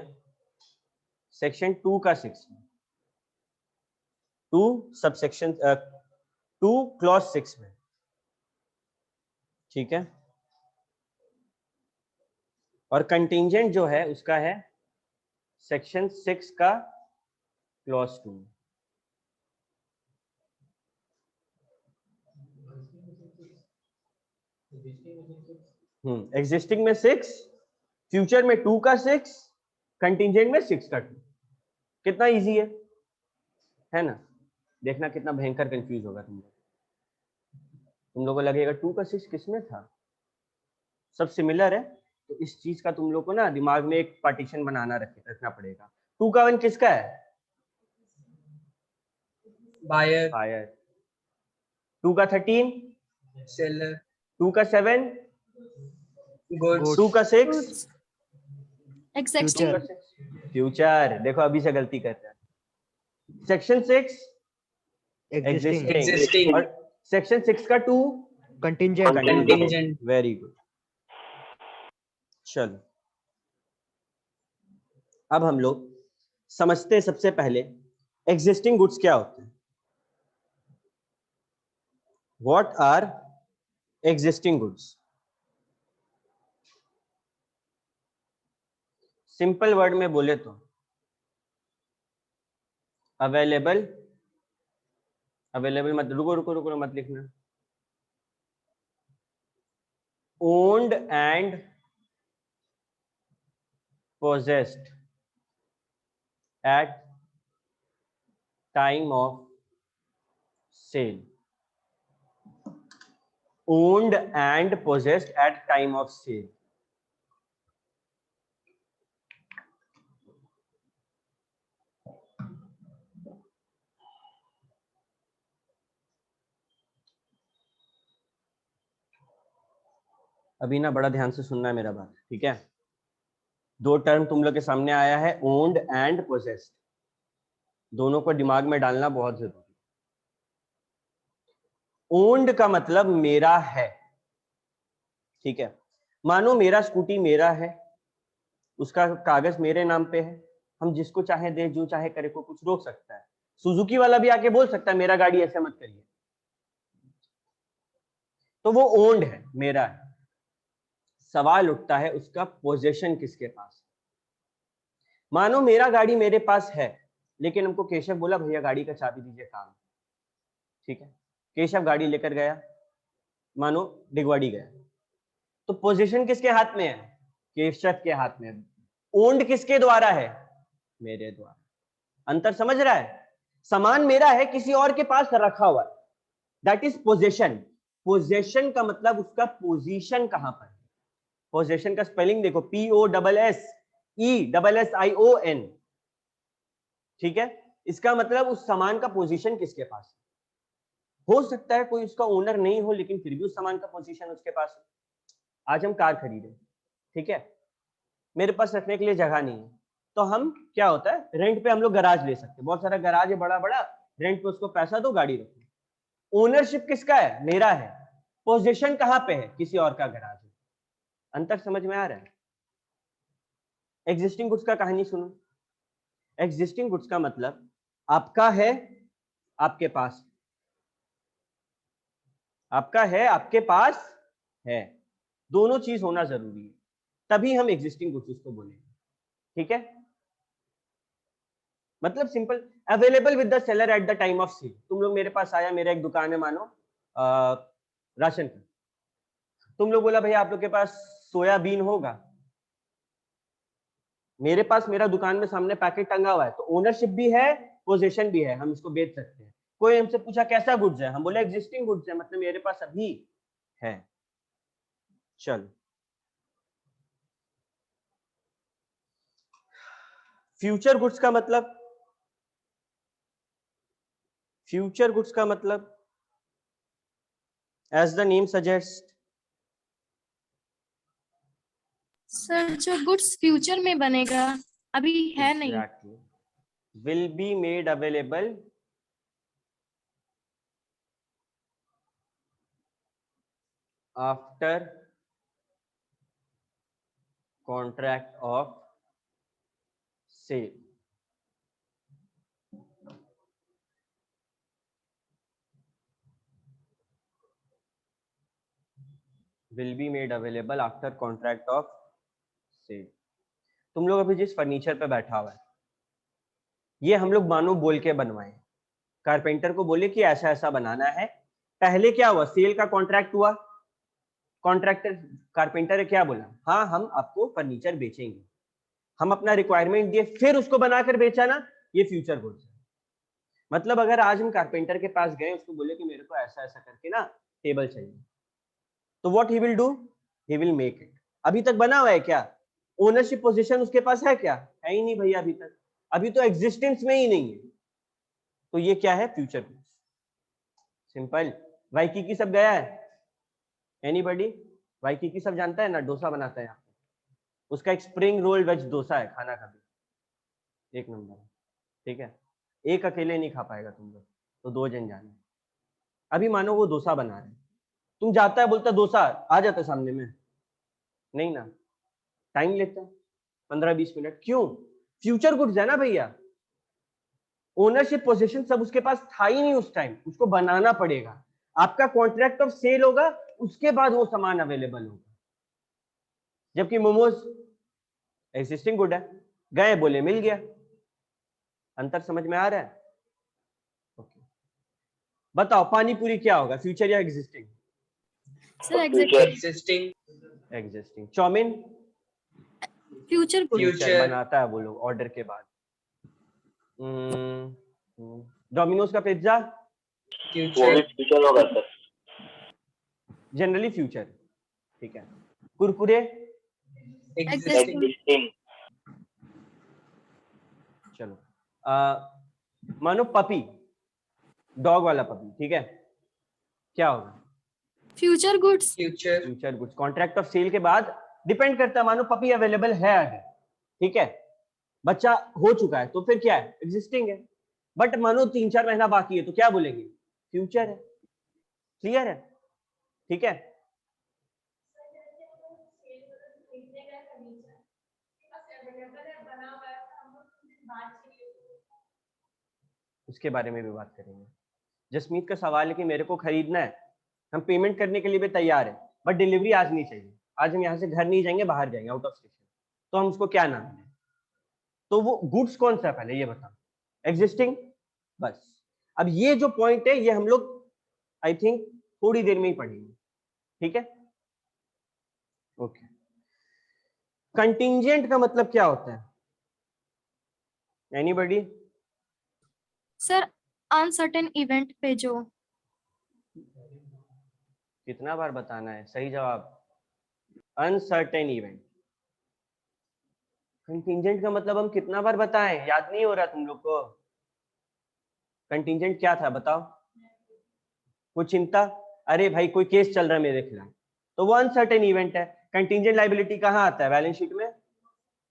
सेक्शन 2 का 6 में, 2 सबसेक्शन 2 क्लॉज 6 में। ठीक है, और कंटिंजेंट जो है उसका है सेक्शन 6 का क्लॉज 2 में। एग्जिस्टिंग में 6, फ्यूचर में 2 का 6, कंटिंजेंट में 6 का 2। कितना इजी है ना? देखना कितना भयंकर कंफ्यूज होगा तुम लोगों को लगेगा 2 का 6 किसमें था, सब सिमिलर है। तो इस चीज का तुम लोग को ना दिमाग में एक पार्टीशन बनाना रखना पड़ेगा। 2 का 1 किसका है? बायर। 2 का 13
सेलर।
2 का 7
गुड्स।
2 का 6
Exacting.
फ्यूचर। देखो अभी से गलती कर रहे हैं। सेक्शन 6 एग्जिस्टिंग और सेक्शन 6 का 2
कंटिंजेंट।
Very good. चलो अब हम लोग समझते हैं सबसे पहले एग्जिस्टिंग गुड्स क्या होते हैं। What are existing goods? Simple word में बोले तो अवेलेबल मत रुको मत लिखना। Owned and possessed at time of sale. Owned and possessed at time of sale. अभी ना बड़ा ध्यान से सुनना है मेरा बात, ठीक है? दो टर्म तुम लोग के सामने आया है, ओन्ड एंड पोजेस्ड। दोनों को दिमाग में डालना बहुत जरूरी है। ओन्ड का मतलब मेरा है, ठीक है? मानो मेरा स्कूटी मेरा है, उसका कागज मेरे नाम पे है, हम जिसको चाहे दे, जो चाहे करे, को कुछ रोक सकता है। सुजुकी वाला भी आके बोल सकता है मेरा गाड़ी ऐसे मत करिए, तो वो ओन्ड है, मेरा है। सवाल उठता है उसका पोजेशन किसके पास? मानो मेरा गाड़ी मेरे पास है, लेकिन हमको केशव बोला भैया गाड़ी का चाबी दीजिए, काम, ठीक है? केशव गाड़ी लेकर गया, मानो डिगवाड़ी गया, तो पोजीशन किसके हाथ में है? केशव के हाथ में है। ओन्ड किसके द्वारा है? मेरे द्वारा। अंतर समझ रहा है? सामान मेरा है, किसी और के पास रखा हुआ है, दैट इज पोजेशन। पोजेशन का मतलब उसका पोजीशन कहां पर है। पोजेशन का स्पेलिंग देखो, POSSESSION, ठीक है? इसका मतलब उस सामान का पोजीशन किसके पास है। हो सकता है कोई उसका ओनर नहीं हो, लेकिन फिर भी उस सामान का पोजीशन उसके पास है। आज हम कार खरीदे, ठीक है? मेरे पास रखने के लिए जगह नहीं है, तो हम क्या होता है, रेंट पे हम लोग गराज ले सकते हैं। बहुत सारा गराज है बड़ा बड़ा, रेंट पे उसको पैसा दो, गाड़ी रखो। ओनरशिप किसका है? मेरा है। पोजीशन कहां पे है? किसी और का गराज है। अंतर समझ में आ रहा है? एग्जिस्टिंग गुड्स का कहानी सुनो। एग्जिस्टिंग गुड्स का मतलब आपका है, आपके पास, आपका है, आपके पास है, दोनों चीज होना जरूरी है, तभी हम एग्जिस्टिंग गुड्स उसको बोलेंगे, ठीक है? मतलब simple, available with the seller at the time of sale. तुम लोग मेरे पास आया, मेरा एक दुकान है मानो राशन का, तुम लोग बोला भैया आप लोग के पास सोयाबीन होगा, मेरे पास मेरा दुकान में सामने पैकेट टंगा हुआ है, तो ओनरशिप भी है, पोजीशन भी है, हम इसको बेच सकते हैं। कोई हमसे पूछा कैसा गुड्स है, हम बोले एग्जिस्टिंग गुड्स है, मतलब मेरे पास अभी है। चलो, फ्यूचर गुड्स का मतलब, फ्यूचर गुड्स का मतलब as the name suggest,
sir जो गुड्स फ्यूचर में बनेगा अभी है नहीं।
exactly, will be made available after contract of sale। will be made available after contract of sale। तुम लोग अभी जिस फर्नीचर पे बैठा हुआ है, ये हम लोग मानो बोल के बनवाए, कारपेंटर को बोले कि ऐसा ऐसा बनाना है। पहले क्या हुआ, सेल का कॉन्ट्रैक्ट हुआ, कॉन्ट्रैक्टर कारपेंटर ने क्या बोला, हाँ हम आपको फर्नीचर बेचेंगे, हम अपना रिक्वायरमेंट दिए, फिर उसको बनाकर बेचा ना, ये फ्यूचर गुड्स है। मतलब अगर आज हम कारपेंटर के पास गए, उसको बोले कि मेरे को ऐसा ऐसा करके ना टेबल चाहिए, तो what he will do, he will make it. अभी तक बना हुआ है क्या, ओनरशिप पोजीशन उसके पास है क्या, है ही नहीं भैया अभी तक, अभी तो एग्जिस्टेंस में ही नहीं है। तो ये क्या है, फ्यूचर गुड्स। सिंपल। वाइकीकी सब गया है, एनीबॉडी? वाइकीकी सब जानता है ना, डोसा बनाता है यहाँ पे, उसका एक स्प्रिंग रोल वेज डोसा है, खाना का भी एक नंबर है, ठीक है। एक अकेले नहीं खा पाएगा तुम लोग, तो 2 जन जाने। अभी मानो वो डोसा बना रहे, तुम जाता है बोलता डोसा, आ जाता है सामने में, नहीं ना, टाइम लेता है 15-20 मिनट। क्यों, फ्यूचर गुड्स है ना भैया, ओनरशिप पोजीशन सब उसके पास था ही नहीं उस टाइम, उसको बनाना पड़ेगा। आपका कॉन्ट्रैक्ट ऑफ सेल होगा, उसके बाद वो सामान अवेलेबल होगा। जबकि मोमोज एग्जिस्टिंग गुड है, गए बोले मिल गया। अंतर समझ में आ रहा है? ओके, बताओ पानी पूरी क्या होगा, फ्यूचर या existing?
Sir
Existing,
existing. Chow mein
future good.
Future बनाता है वो लोग ऑर्डर के बाद। डोमिनोज का पिज्जा
वो भी
future,
फ्यूचर होगा सर।
जनरली फ्यूचर, ठीक है। Kurkure
existing,
existing.
चलो, मानो पपी, डॉग वाला पपी, ठीक है, क्या होगा,
future goods.
future,
future goods. Contract of sale के बाद डिपेंड करता है, मानो पपी अवेलेबल है अगर, ठीक है, बच्चा हो चुका है, तो फिर क्या है, एग्जिस्टिंग है। बट मानो 3-4 महीना बाकी है, तो क्या बोलेंगे, फ्यूचर है। क्लियर है? ठीक है। उसके बारे में भी बात करेंगे। जसमीत का सवाल है कि मेरे को खरीदना है, हम पेमेंट करने के लिए भी तैयार है, बट डिलीवरी आज नहीं चाहिए, आज हम यहाँ से घर नहीं जाएंगे, बाहर जाएंगे, आउट ऑफ स्टेशन, तो हम उसको क्या नाम दें? तो वो गुड्स कौन सा है पहले ये बताओ, एग्जिस्टिंग, बस। अब ये जो पॉइंट है ये हम लोग आई थिंक थोड़ी देर में ही पढ़ेंगे, ठीक है। ओके, कंटिंजेंट का मतलब क्या होता है, एनीबॉडी?
सर अनसर्टेन इवेंट पे जो।
कितना बार बताना है, सही जवाब अनसर्टेन इवेंट। कंटिंजेंट का मतलब हम कितना बार बताएं, याद नहीं हो रहा तुम लोग को? कंटिंजेंट क्या था बताओ, कोई चिंता, अरे भाई कोई केस चल रहा है मेरे खिलाफ, तो वो अनसर्टेन इवेंट है। कंटिंजेंट लायबिलिटी कहाँ आता है, बैलेंस शीट में,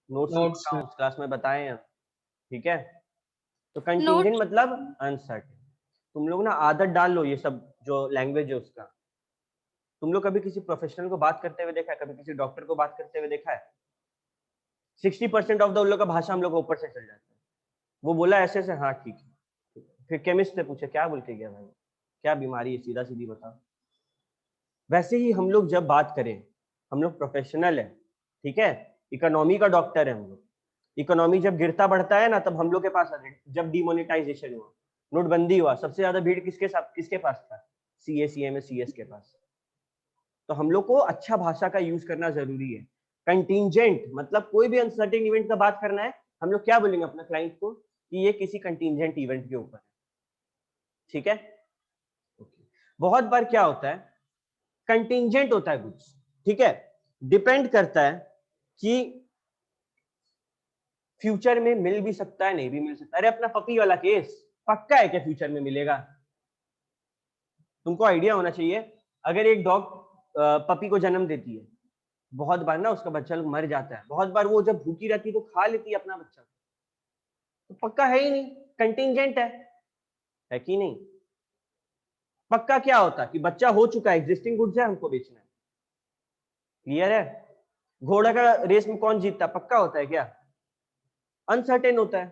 नोट्स क्लास में बताएं हम, ठीक है। तो कंटिंजेंट मतलब अनसर्टेन। तुम लोग ना आदत डाल लो ये सब जो लैंग्वेज है उसका। तुम लोग कभी किसी प्रोफेशनल को बात करते हुए देखा है, कभी किसी डॉक्टर को बात करते हुए देखा है? 60% ऑफ द उन लोग का भाषा हम लोग को ऊपर से चल जाता है, वो बोला ऐसे से, हाँ ठीक है, फिर केमिस्ट से पूछे क्या बोल के गया भाई, क्या बीमारी है, सीधा सीधी बताओ। वैसे ही हम लोग जब बात करें, हम लोग प्रोफेशनल है, ठीक है, इकोनॉमी का डॉक्टर है हम लोग। इकोनॉमी जब गिरता बढ़ता है ना, तब हम लोग के पास आते हैं। जब डिमोनेटाइजेशन हुआ, नोटबंदी हुआ, सबसे ज्यादा भीड़ किसके पास था, सीएस के पास। तो हम लोग को अच्छा भाषा का यूज करना जरूरी है। कंटिंजेंट मतलब कोई भी अनसर्टेन इवेंट का बात करना है, हम लोग क्या बोलेंगे अपना क्लाइंट को कि ये किसी कंटिंजेंट इवेंट के ऊपर है, ठीक है। बहुत बार क्या होता है, कंटिंजेंट होता है गुड्स, ठीक है, डिपेंड करता है कि फ्यूचर में मिल भी सकता है, नहीं भी मिल सकता। अरे अपना पपी वाला केस पक्का है क्या फ्यूचर में मिलेगा? तुमको आइडिया होना चाहिए, अगर एक डॉग पपी को जन्म देती है, बहुत बार ना उसका बच्चा लोग मर जाता है, बहुत बार वो जब भूखी रहती है तो खा लेती है अपना बच्चा, तो पक्का है ही नहीं, कंटिंजेंट है कि नहीं? पक्का क्या होता कि बच्चा हो चुका है, एग्जिस्टिंग गुड्स है, हमको बेचना है। क्लियर है? घोड़ा का रेस में कौन जीतता, पक्का होता है क्या? अनसर्टेन होता है।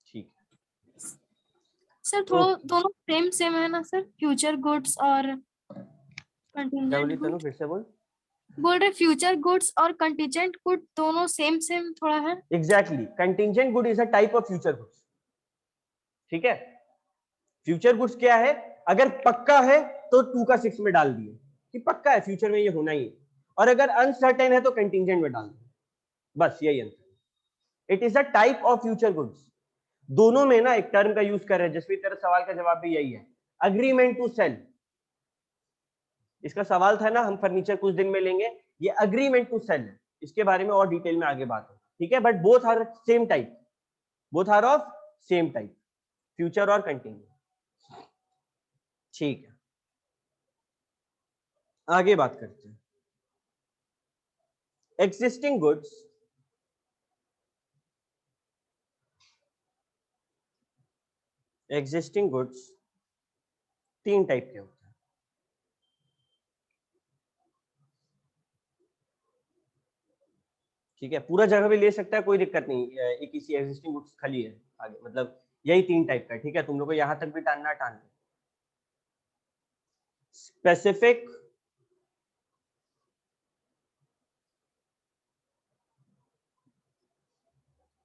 ठीक है
सर थोड़ा दोनों सेम है ना सर, फ्यूचर गुड्स और
क्या
कंटिजेंट
बोली तनु,
गुड?
फिर से बोल।
बोल रहे फ्यूचर गुड्स और कंटिजेंट गुड दोनों सेम थोड़ा है।
Exactly, contingent good is a type of future goods, ठीक है। फ्यूचर गुड्स क्या है, अगर पक्का है तो 2 का 6 में डाल दिए कि पक्का है फ्यूचर में ये होना ही है, और अगर अनसर्टेन है तो कंटिंजेंट में डाल दिए, बस यही answer. It is a type of future goods. दोनों में ना एक टर्म का यूज कर रहे हैं, जसवीर तेरा सवाल का जवाब भी यही है, अग्रीमेंट टू सेल। इसका सवाल था ना, हम फर्नीचर कुछ दिन में लेंगे, ये अग्रीमेंट टू सेल है, इसके बारे में और डिटेल में आगे बात होगी, ठीक है। But both are same type, both are of same type, future और कंटिन्यू, ठीक है। आगे बात करते हैं। Existing goods existing goods 3 type के होते हैं, ठीक है। पूरा जगह भी ले सकता है, कोई दिक्कत नहीं, एक इसी एग्जिस्टिंग गुड्स खाली है आगे, मतलब यही 3 टाइप का, ठीक है। तुम लोग को यहां तक भी टानना टान दो। Specific,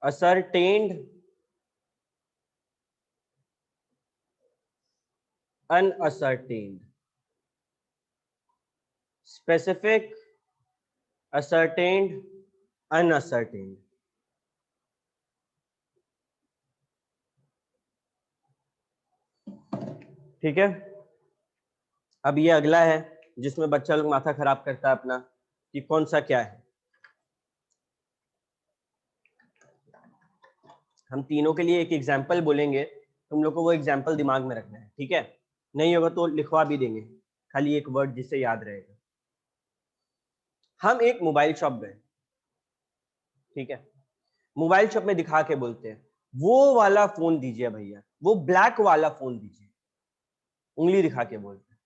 ascertained, unascertained, specific, ascertained, unascertained, ठीक है। अब ये अगला है जिसमें बच्चा लोग माथा खराब करता है अपना कि कौन सा क्या है। हम तीनों के लिए एक एग्जाम्पल बोलेंगे, तुम लोग को वो एग्जाम्पल दिमाग में रखना है, ठीक है। नहीं होगा तो लिखवा भी देंगे, खाली एक वर्ड जिससे याद रहेगा। हम एक मोबाइल शॉप गए, ठीक है, मोबाइल शॉप में दिखा के बोलते हैं वो वाला फोन दीजिए भैया, वो ब्लैक वाला फोन दीजिए, उंगली दिखा के बोलते हैं,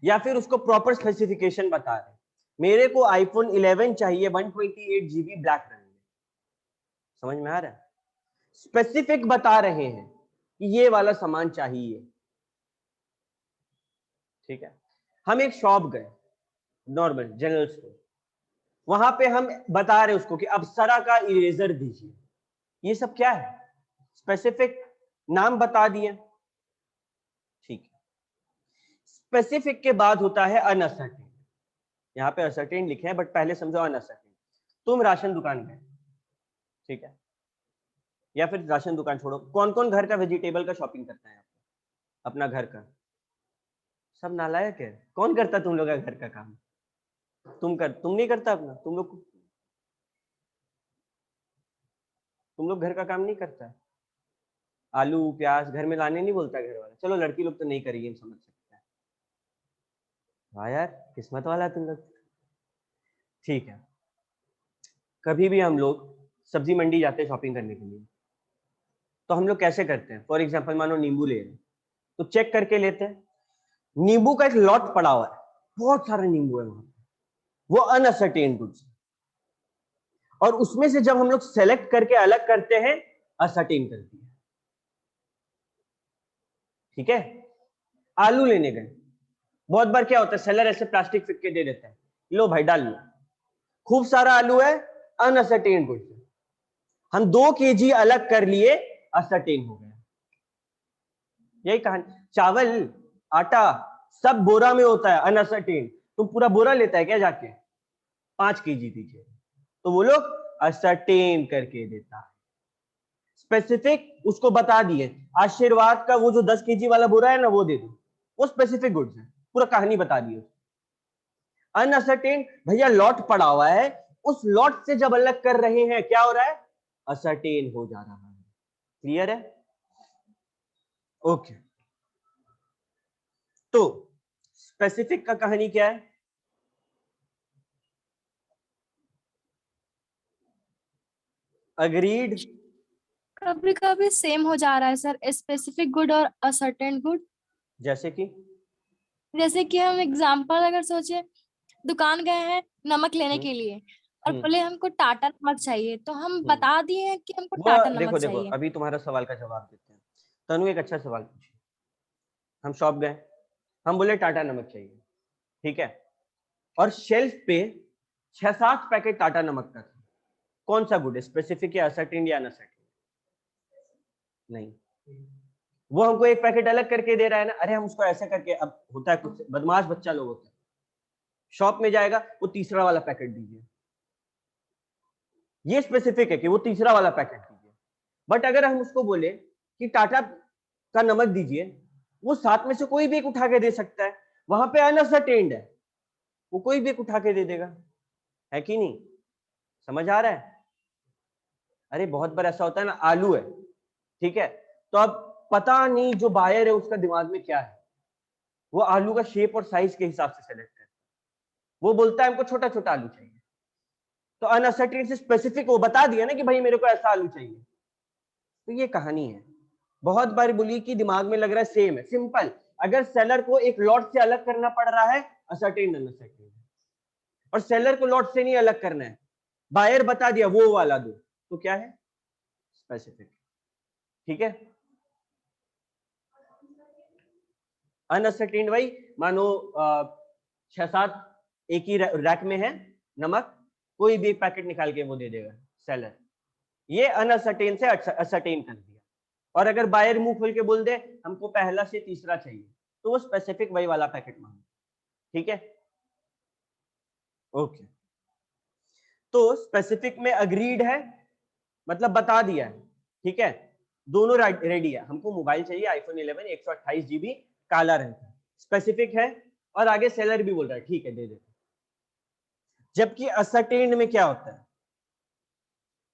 या फिर उसको प्रॉपर स्पेसिफिकेशन बता रहे हैं, मेरे को आईफोन 11 चाहिए 128 GB ब्लैक रंग में। समझ में आ रहा है? स्पेसिफिक बता रहे हैं कि ये वाला सामान चाहिए, ठीक है। हम एक शॉप गए, नॉर्मल जनरल स्टोर, वहां पे हम बता रहे उसको कि अप्सरा का इरेजर दीजिए। ये सब क्या है? स्पेसिफिक, नाम बता दिए, ठीक है। स्पेसिफिक के बाद होता है अनअसर्टेन, यहाँ पे असर्टेन लिखे हैं बट पहले समझो अनअसर्टेन। तुम राशन दुकान गए, ठीक है, या फिर राशन दुकान छोड़ो, कौन कौन घर का वेजिटेबल का शॉपिंग करता है अपना घर का? सब नालायक है, कौन करता तुम लोग का घर का काम? तुम नहीं करता अपना, तुम लोग घर का काम नहीं करता है। आलू प्याज घर में लाने नहीं बोलता घर वाला, चलो लड़की लोग तो नहीं करेगी, समझ सकते हैं। हाँ यार, किस्मत वाला तुम लोग, ठीक है। कभी भी हम लोग सब्जी मंडी जाते हैं शॉपिंग करने के लिए, तो हम लोग कैसे करते हैं? फॉर एग्जाम्पल मानो नींबू ले रहे हैं, तो चेक करके लेते हैं, नींबू का एक लॉट पड़ा हुआ है, बहुत सारे नींबू है वहां, वो अनअसर्टेन गुड्स, और उसमें से जब हम लोग सेलेक्ट करके अलग करते हैं, असर्टेन करती है, ठीक है। आलू लेने गए, बहुत बार क्या होता है, सेलर ऐसे प्लास्टिक फिक के दे देता है, लो भाई डाल लो, खूब सारा आलू है, अनअसर्टेन गुड्स, हम 2 kg अलग कर लिए, असर्टेन हो गया। यही कहानी, चावल आटा सब बोरा में होता है अनअसर्टेन, तुम पूरा बोरा लेता है क्या जाके 5 kg दीजिए, तो वो लोग असर्टेन करके देता है। स्पेसिफिक उसको बता दिए, आशीर्वाद का वो जो 10 kg वाला बोरा है ना, वो दे दो, वो स्पेसिफिक गुड्स है, पूरा कहानी बता दी। अनअसर्टेन भैया लॉट पड़ा हुआ है, उस लॉट से जब अलग कर रहे हैं क्या हो रहा है, असर्टेन हो जा रहा है। क्लियर है? ओके। तो स्पेसिफिक का कहानी क्या है? अग्रीड,
कभी कभी सेम हो जा रहा है सर, स्पेसिफिक गुड और असर्टेन गुड।
जैसे कि
जैसे कि हम एग्जांपल अगर सोचे, दुकान गए हैं नमक लेने के लिए और बोले हमको टाटा नमक चाहिए, तो हम बता दिए हैं कि हमको
वो
टाटा
देखो
नमक
देखो
चाहिए।
अभी तुम्हारा सवाल का जवाब देते हैं। तनु एक अच्छा सवाल पूछी। हम शॉप गए, हम बोले टाटा नमक चाहिए, ठीक है, और शेल्फ पे 6-7 पैकेट टाटा नमक का था, कौन सा गुड है, स्पेसिफिक या असर्टेन या अनअसर्टेन? नहीं, वो हमको एक पैकेट अलग करके दे रहा है ना। अरे हम उसको ऐसे करके, अब होता है कुछ बदमाश बच्चा लोग होता है, शॉप में जाएगा वो तीसरा वाला पैकेट दीजिए, ये स्पेसिफिक है कि वो तीसरा वाला पैकेट दीजिए। बट अगर हम उसको बोले कि टाटा का नमक दीजिए, वो 7 में से कोई भी एक उठा के दे सकता है, वहां पे अनअसर्टेन्ड है, वो कोई भी एक उठा के दे देगा, है कि नहीं? समझ आ रहा है? अरे बहुत बार ऐसा होता है ना, आलू है, ठीक है, तो अब पता नहीं जो बायर है उसका दिमाग में क्या है, वो आलू का शेप और साइज के हिसाब से सेलेक्ट करता है, वो बोलता है हमको छोटा छोटा आलू चाहिए, तो अनअसर्टेन से स्पेसिफिक वो बता दिया ना कि भाई मेरे को ऐसा आलू चाहिए। तो ये कहानी है। बहुत बार बोली कि दिमाग में लग रहा है सेम है, सिंपल, अगर सेलर को एक लॉट से अलग करना पड़ रहा है, असर्टेन अनअसर्टेन, और सेलर को लॉट से नहीं अलग करना है, बायर बता दिया वो वाला दो, तो क्या है, स्पेसिफिक। ठीक है? अनअसर्टेन भाई, मानो 6-7 एक ही रैक में है नमक, कोई भी एक पैकेट निकाल के वो दे देगा सेलर, ये अनअसर्टेन से असर्टेन कर दिया। और अगर बायर मुंह खोल के बोल दे हमको पहला से तीसरा चाहिए, तो वो स्पेसिफिक वही वाला पैकेट मांगे। ठीक है? ओके। तो स्पेसिफिक में अग्रीड है, मतलब बता दिया है, ठीक है, दोनों रेडी है, हमको मोबाइल चाहिए आईफोन 11 128 GB काला रंग का, स्पेसिफिक है, और आगे सेलर भी बोल रहा है ठीक है दे देते। जबकि असर्टेन्ड में क्या होता है,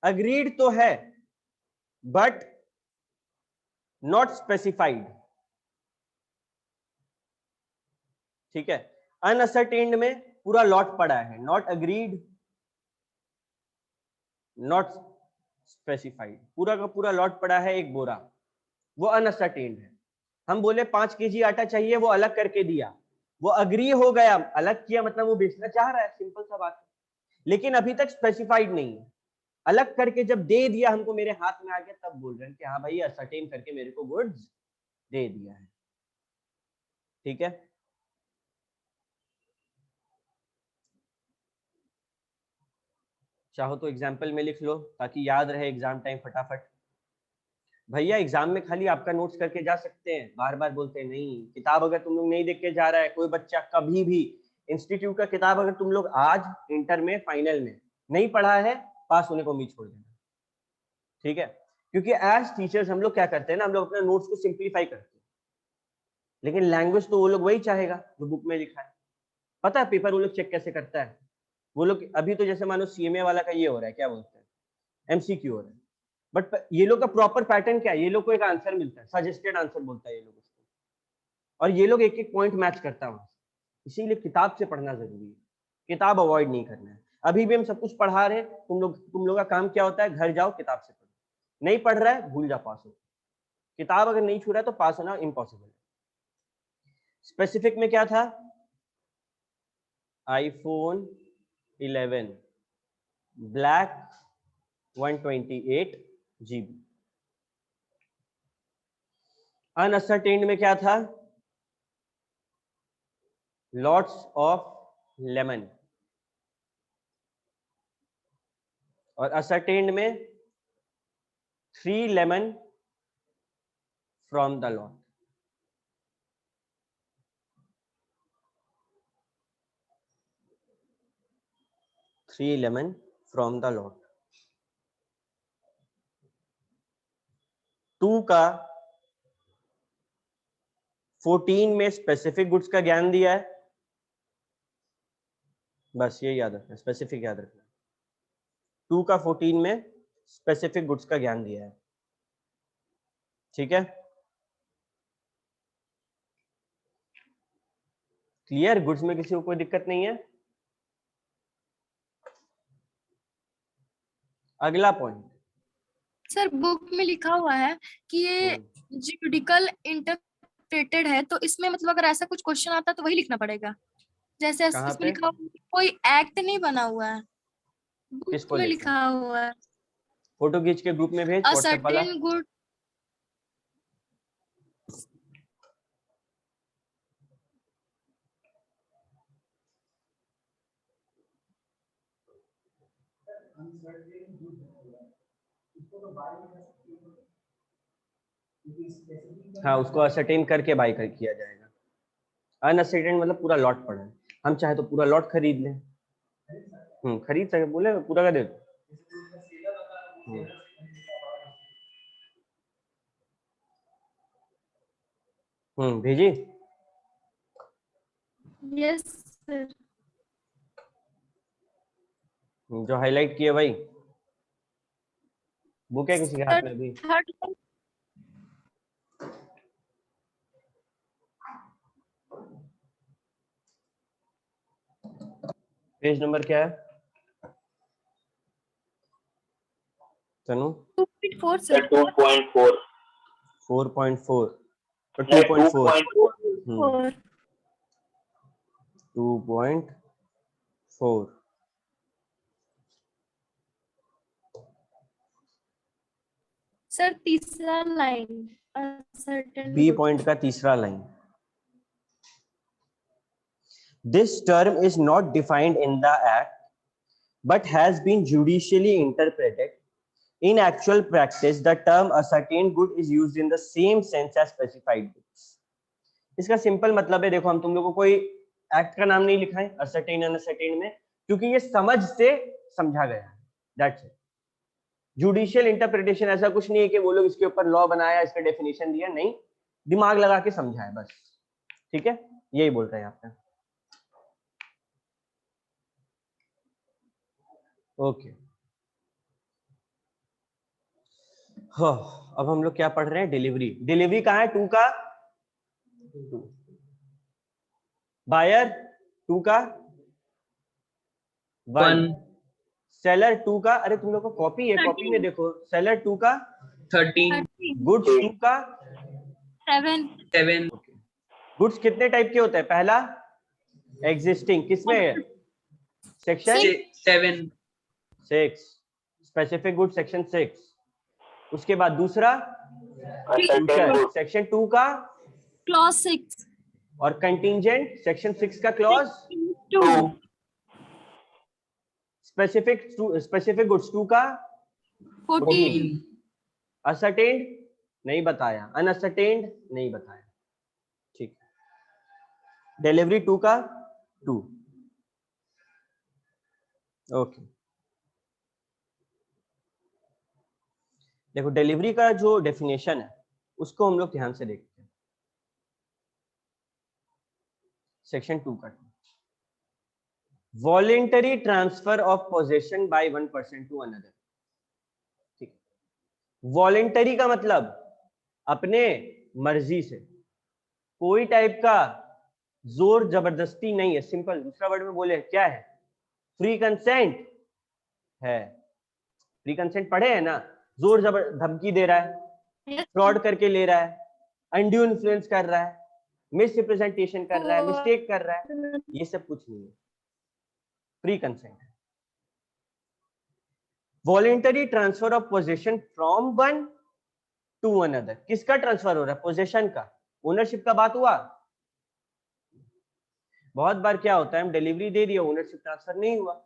अग्रीड तो है बट नॉट स्पेसिफाइड, ठीक है, अनअसर्टेन्ड में पूरा लॉट पड़ा है, नॉट अग्रीड नॉट स्पेसिफाइड, पूरा का पूरा लॉट पड़ा है एक बोरा, वो अनअसर्टेन्ड है। हम बोले 5 kg आटा चाहिए, वो अलग करके दिया, वो अग्री हो गया, अलग किया, मतलब वो बेचना चाह रहा है, सिंपल सा बात है, लेकिन अभी तक स्पेसिफाइड नहीं है। अलग करके जब दे दिया हमको, मेरे हाथ में आ गया, तब बोल रहे हैं कि हाँ भाई असर्टेन करके मेरे को गुड्स दे दिया है। ठीक है? चाहो तो एग्जाम्पल में लिख लो ताकि याद रहे एग्जाम टाइम फटाफट। भैया एग्जाम में खाली आपका नोट्स करके जा सकते हैं, बार बार बोलते हैं नहीं, किताब अगर तुम लोग नहीं देख के जा रहा है, कोई बच्चा कभी भी इंस्टीट्यूट का किताब अगर तुम लोग आज इंटर में फाइनल में नहीं पढ़ा है, पास होने को उम्मीद छोड़ देना। ठीक है? क्योंकि एज टीचर्स हम लोग क्या करते हैं ना, हम लोग अपने नोट्स को सिंप्लीफाई करते हैं, लेकिन लैंग्वेज तो वो लोग वही चाहेगा जो बुक में लिखा है। पता है पेपर वो लोग चेक कैसे करता है? वो लोग अभी तो जैसे मानो सीएमए वाला का ये हो रहा है, क्या बोलते हैं, एमसीक्यू हो रहा है, बट ये लोग का प्रॉपर पैटर्न क्या है, ये लोग को एक आंसर मिलता है, सजेस्टेड आंसर बोलता है ये लोग उसको, और ये लोग एक एक पॉइंट मैच करता है, इसीलिए किताब से पढ़ना जरूरी है, किताब अवॉइड नहीं करना है। अभी भी हम सब कुछ पढ़ा रहे हैं, तुम लोग का काम क्या होता है, घर जाओ किताब से पढ़ो, नहीं पढ़ रहा है भूल जा, पास हो। किताब अगर नहीं छू रहा है तो पास होना इम्पॉसिबल है। स्पेसिफिक में क्या था, आईफोन 11 ब्लैक 128 GB। अनअसर्टेन्ड में क्या था, लॉट्स ऑफ लेमन, और असर्टेन्ड में 3 lemon from the lot. Three lemon from the lot. 2 का 14 में स्पेसिफिक गुड्स का ज्ञान दिया है, बस ये याद रखना, स्पेसिफिक याद रखना। 2 का 14 में स्पेसिफिक गुड्स का ज्ञान दिया है, ठीक है। क्लियर, गुड्स में किसी को कोई दिक्कत नहीं है। अगला पॉइंट,
सर बुक में लिखा हुआ है कि ये जुडिकल इंटरप्रेटेड है, तो इसमें मतलब अगर ऐसा कुछ क्वेश्चन आता है तो वही लिखना पड़ेगा। जैसे
कहाँ
इसमें
पे?
लिखा हुआ है कि कोई एक्ट नहीं बना हुआ है,
किसको
बुक में
लिखा?
लिखा हुआ है
फोटो खींच के ग्रुप में भेज,
अ
व्हाट्सएप वाला।
Certain good.
हाँ, उसको असर्टेन करके बाय कर किया जाएगा। अनअसर्टेन मतलब पूरा लॉट पड़ा है, हम चाहे तो पूरा लॉट खरीद लें। खरीद सके, बोले पूरा का दे दो। भेजी।
Yes sir.
जो हाईलाइट किए भाई, बुक है किसी के हाथ में अभी?
थर्ड
पेज नंबर क्या है तनु?
2.4 सर।
2.4
4.4 तो
2.4
2.4
सर तीसरा लाइन असर्टेन
बी पॉइंट का तीसरा line, this term is not defined in the act but has been judicially interpreted. In actual practice, the term ascertained good is used in the same sense as specified goods. इसका सिंपल मतलब है, देखो हम तुम लोगों को कोई एक्ट का नाम नहीं लिखा है ascertained unascertained में, क्योंकि ये समझ से समझा गया है। That's it. जुडिशियल इंटरप्रिटेशन ऐसा कुछ नहीं है कि वो लोग इसके ऊपर लॉ बनाया, इसका डेफिनेशन दिया, नहीं, दिमाग लगा के समझा है बस, ठीक है, यही बोल रहे हैं आपने। ओके हाँ, अब हम लोग क्या पढ़ रहे हैं? डिलीवरी। डिलीवरी कहाँ है? 2 का 2, बायर 2 का 1, सेलर 2 का, अरे तुम लोग को कॉपी है, कॉपी में देखो, सेलर 2 का
13
गुड्स 2 का
7
गुड्स कितने टाइप के होते हैं? पहला एग्जिस्टिंग, किसमें है? Section
7
6, specific good section 6। उसके बाद दूसरा
ascertained good
सेक्शन 2 का
क्लॉज 6
और कंटिंजेंट सेक्शन 6 का क्लॉज
2
स्पेसिफिक गुड्स 2 का
14
असर्टेन्ड नहीं बताया, अनअसर्टेन्ड नहीं बताया, ठीक। डिलीवरी 2 का 2, ओके। देखो डिलीवरी का जो डेफिनेशन है उसको हम लोग ध्यान से देखते हैं। सेक्शन 2 का voluntary transfer of possession by one person to another, ठीक। वॉलेंटरी का मतलब अपने मर्जी से, कोई टाइप का जोर जबरदस्ती नहीं है, सिंपल दूसरा वर्ड में बोले क्या है? फ्री कंसेंट है। फ्री कंसेंट पढ़े हैं ना? जोर जबर धमकी दे रहा है, फ्रॉड करके ले रहा है, अनड्यू इन्फ्लुएंस कर रहा है, मिस रिप्रेजेंटेशन कर रहा है, मिस्टेक कर रहा है, ये सब कुछ नहीं है, फ्री कंसेंट है। Voluntary transfer of possession from one two another, किसका ट्रांसफर हो रहा है? पोजेशन का, ओनरशिप का बात हुआ। बहुत बार क्या होता है, हम डिलीवरी दे दिया, ओनरशिप ट्रांसफर नहीं हुआ।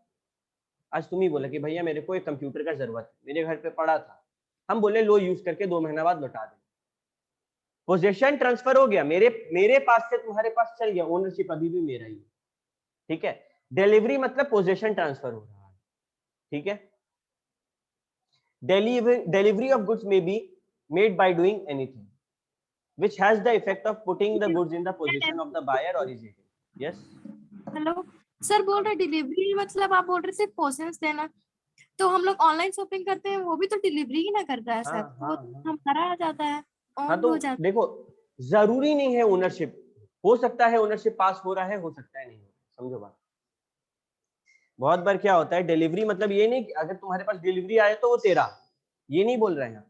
आज तुम ही बोला कि भैया मेरे को एक कंप्यूटर का जरूरत है, मेरे घर पे पड़ा था, हम बोले लो यूज करके 2 महीना बाद लौटा दे। पोजेशन ट्रांसफर हो गया, मेरे पास से तुम्हारे पास चल गया, ओनरशिप अभी भी मेरा ही है, ठीक है। डिलीवरी मतलब पोजेशन ट्रांसफर हो रहा है, ठीक है। Delivery of goods may be made by doing anything, which has the effect of putting the goods in the possession of the buyer or is it? Yes.
Hello sir, बोल रहे डिलीवरी मतलब आप बोल रहे थे पोर्शंस देना, तो हम लोग ऑनलाइन शॉपिंग करते हैं वो भी तो डिलीवरी ही ना करता है सर,
हाँ,
वो
हाँ,
हमारा आ जाता है,
हाँ
ऑन
तो
हो जाता
देखो जरूरी नहीं है ओनरशिप, हो सकता है ओनरशिप पास हो रहा है, हो सकता है नहीं, समझो बात। बहुत बार क्या होता है डिलीवरी मतलब ये नहीं कि अगर तुम्हारे पास डिलीवरी आए तो वो तेरा, ये नहीं बोल रहे हैं,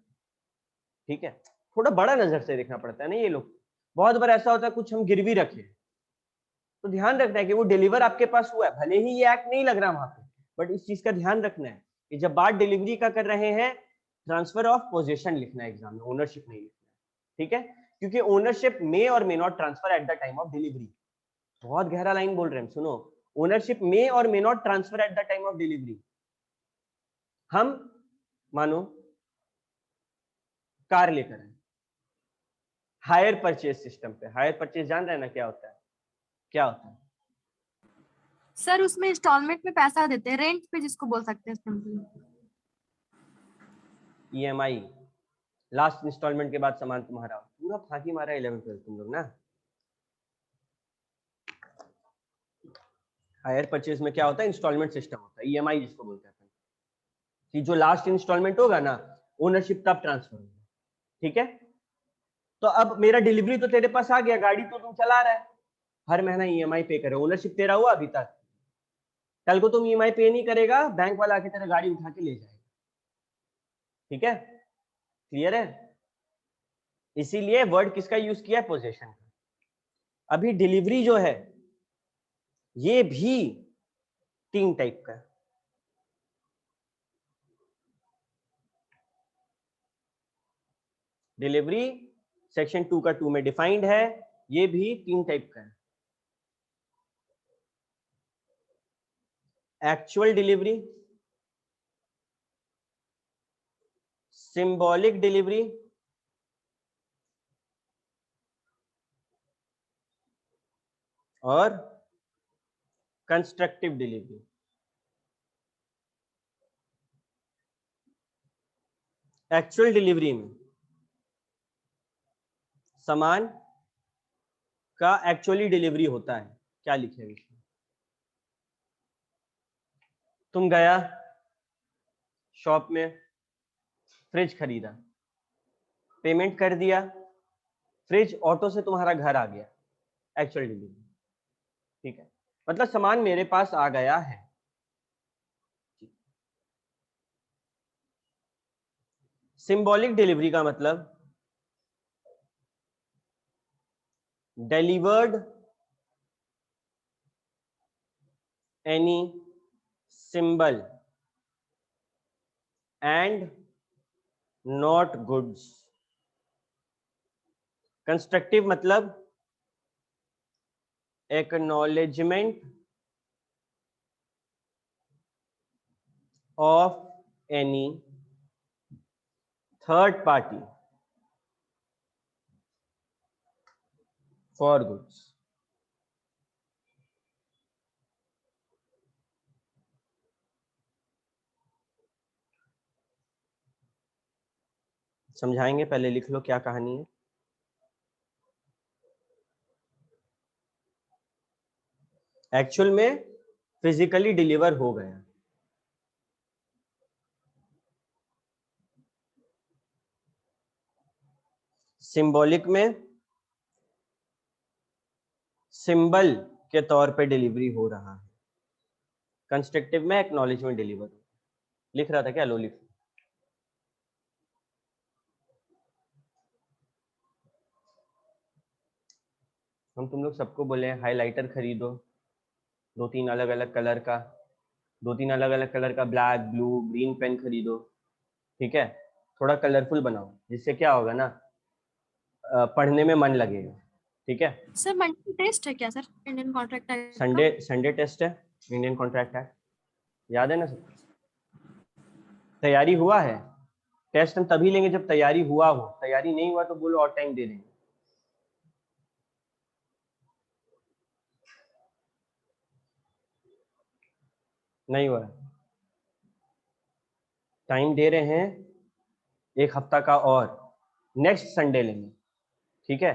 ठीक है। थोड़ा बड़ा नजर से देखना पड़ता है ना ये लोग। बहुत बार ऐसा होता है कुछ हम गिरवी रखे तो ध्यान रखना है कि वो डिलीवर आपके पास हुआ है, भले ही ये एक्ट नहीं लग रहा वहां पे, बट इस चीज का ध्यान रखना है कि जब बात डिलीवरी का कर रहे हैं ट्रांसफर ऑफ पोजीशन लिखना है एग्जाम में, ओनरशिप नहीं लिखना है, ठीक है। क्योंकि ओनरशिप मे और may not transfer eight the time of delivery. बहुत गहरा लाइन बोल रहे हैं, सुनो। ओनरशिप मे और may not transfer eight the time of delivery. हम मानो कार लेकर आए हायर परचेज सिस्टम पे। हायर परचेज जान रहे हैं ना क्या होता है? क्या होता है?
सर उसमें इंस्टॉलमेंट में पैसा देते हैं, रेंट पे जिसको बोल सकते हैं सिंपली।
EMI, लास्ट इंस्टॉलमेंट के बाद सामान तुम्हारा। पूरा फांकी मारा 11th 12th तुम लोग ना। हायर परचेज में क्या होता है? इंस्टॉलमेंट सिस्टम होता है, EMI जिसको बोलते हैं कि जो लास्ट इंस्टॉलमेंट होगा ना ओनरशिप तब ट्रांसफर होगा, ठीक है। तो अब मेरा डिलीवरी तो तेरे पास आ गया, गाड़ी तो तुम चला रहा है, हर महीना EMI पे करे, ओनरशिप तेरा हुआ अभी तक। कल को तुम EMI पे नहीं करेगा, बैंक वाला आके तेरा गाड़ी उठा के ले जाएगा, ठीक है। क्लियर है? इसीलिए वर्ड किसका यूज किया है? पोजेशन का। अभी डिलीवरी जो है ये भी 3 टाइप का है। डिलीवरी सेक्शन 2 का 2 में डिफाइंड है, ये भी 3 टाइप का है। एक्चुअल डिलीवरी, सिंबॉलिक डिलीवरी और कंस्ट्रक्टिव डिलीवरी। एक्चुअल डिलीवरी में सामान का एक्चुअली डिलीवरी होता है। क्या लिखे है इसमें? तुम गया शॉप में, फ्रिज खरीदा, पेमेंट कर दिया, फ्रिज ऑटो से तुम्हारा घर आ गया, एक्चुअल डिलीवरी, ठीक है। मतलब सामान मेरे पास आ गया है। सिंबॉलिक डिलीवरी का मतलब delivered any symbol and not goods। Constructive मतलब acknowledgement of any third party for goods। समझाएंगे, पहले लिख लो क्या कहानी है। एक्चुअल में फिजिकली डिलीवर हो गया, सिंबॉलिक में सिंबल के तौर पे डिलीवरी हो रहा है, कंस्ट्रक्टिव में एक्नॉलेजमेंट डिलीवर। लिख रहा था क्या? लो लिख। हम तुम लोग सबको बोले हाइलाइटर खरीदो, 2-3 अलग अलग कलर का, 2-3 अलग अलग कलर का ब्लैक, ब्लू, ग्रीन पेन खरीदो, ठीक है। थोड़ा कलरफुल बनाओ, जिससे क्या होगा ना पढ़ने में मन लगेगा, ठीक है।
सर मंडे टेस्ट है क्या सर इंडियन कॉन्ट्रैक्ट एक्ट का?
संडे टेस्ट है इंडियन कॉन्ट्रैक्ट एक्ट, याद है ना सब? तैयारी हुआ है? टेस्ट हम तभी लेंगे जब तैयारी हुआ हो, तैयारी नहीं हुआ तो बोलो और टाइम दे देंगे। नहीं हुआ, टाइम दे रहे हैं 1 हफ्ता का और, नेक्स्ट संडे लेंगे, ठीक है,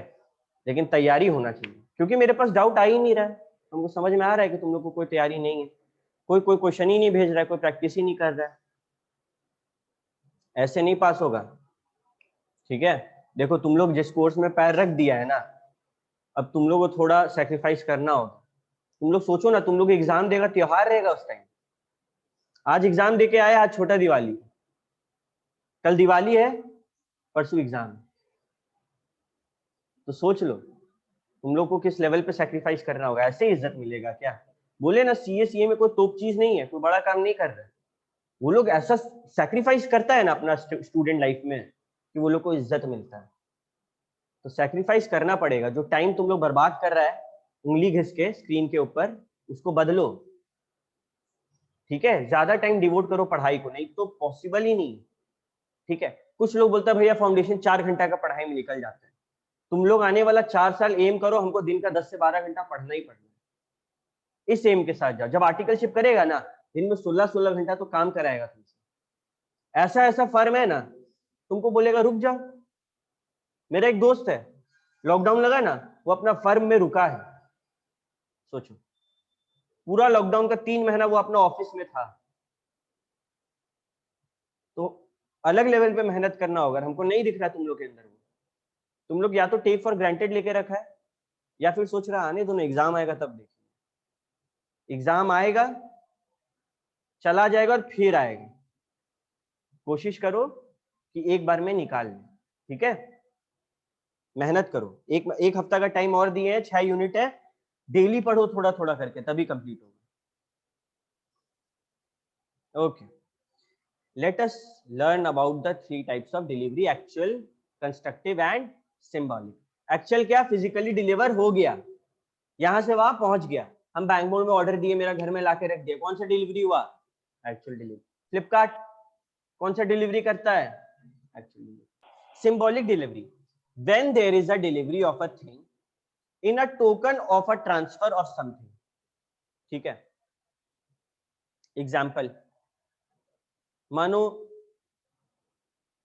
लेकिन तैयारी होना चाहिए, क्योंकि मेरे पास डाउट आ ही नहीं रहा है, हमको समझ में आ रहा है कि तुम लोग को कोई तैयारी नहीं है, कोई क्वेश्चन ही नहीं भेज रहा है, कोई प्रैक्टिस ही नहीं कर रहा है, ऐसे नहीं पास होगा। ठीक है, देखो तुम लोग जिस कोर्स में पैर रख दिया है ना, अब तुम लोग को थोड़ा सेक्रीफाइस करना होगा। तुम लोग सोचो ना, तुम लोग एग्जाम देगा, त्योहार रहेगा उस टाइम, आज एग्जाम देके आए, आज छोटा दिवाली, कल दिवाली है, परसों एग्जाम, तो सोच लो तुम लोग को किस लेवल पे सेक्रीफाइस करना होगा। ऐसे ही इज्जत मिलेगा क्या? बोले ना सीए में कोई तोप चीज नहीं है, कोई बड़ा काम नहीं कर रहा है, वो लोग ऐसा सेक्रीफाइस करता है ना अपना स्टूडेंट लाइफ में कि वो लोग को इज्जत मिलता है। तो सेक्रीफाइस करना पड़ेगा, जो टाइम तुम लोग बर्बाद कर रहा है उंगली घिस के स्क्रीन के ऊपर, उसको बदलो। ठीक है, ज्यादा टाइम डिवोट करो पढ़ाई को, नहीं तो पॉसिबल ही नहीं। ठीक है, कुछ लोग बोलते हैं भैया फाउंडेशन 4 घंटा का पढ़ाई में निकल जाता है। तुम लोग आने वाला 4 साल एम करो, हमको दिन का 10 से 12 घंटा पढ़ना ही पड़ना है, इस एम के साथ जाओ। जब आर्टिकलशिप करेगा ना, दिन में 16-16 घंटा तो काम कराएगा तुमसे। ऐसा ऐसा फर्म है ना, तुमको बोलेगा रुक जाओ। मेरा एक दोस्त है, लॉकडाउन लगा ना, वो अपना फर्म में रुका है। सोचो, पूरा लॉकडाउन का 3 महीना वो अपना ऑफिस में था। तो अलग लेवल पे मेहनत करना होगा, हमको नहीं दिख रहा तुम लोग के अंदर वो। तुम लोग या तो टेक फॉर ग्रांटेड लेके रखा है, या फिर सोच रहा आने दो ना, एग्जाम आएगा तब देखिए। एग्जाम आएगा, चला जाएगा और फिर आएगा। कोशिश करो कि एक बार में निकाल लें। ठीक है, मेहनत करो। एक हफ्ता का टाइम और दिए हैं, 6 यूनिट है, डेली पढ़ो थोड़ा थोड़ा करके, तभी कंप्लीट होगा। Okay, let us learn about the 3 types of delivery: actual, constructive and symbolic. Actual क्या? फिजिकली डिलीवर हो गया, यहां से वहां पहुंच गया, हम बैंगलोर में ऑर्डर दिए, मेरा घर में लाके रख दिया, कौन सा डिलीवरी हुआ? Actual delivery. फ्लिपकार्ट कौन सा डिलीवरी करता है? Actual delivery. Symbolic delivery, when there is a delivery of a thing in a token of a transfer of something. ठीक है, एग्जाम्पल, मानो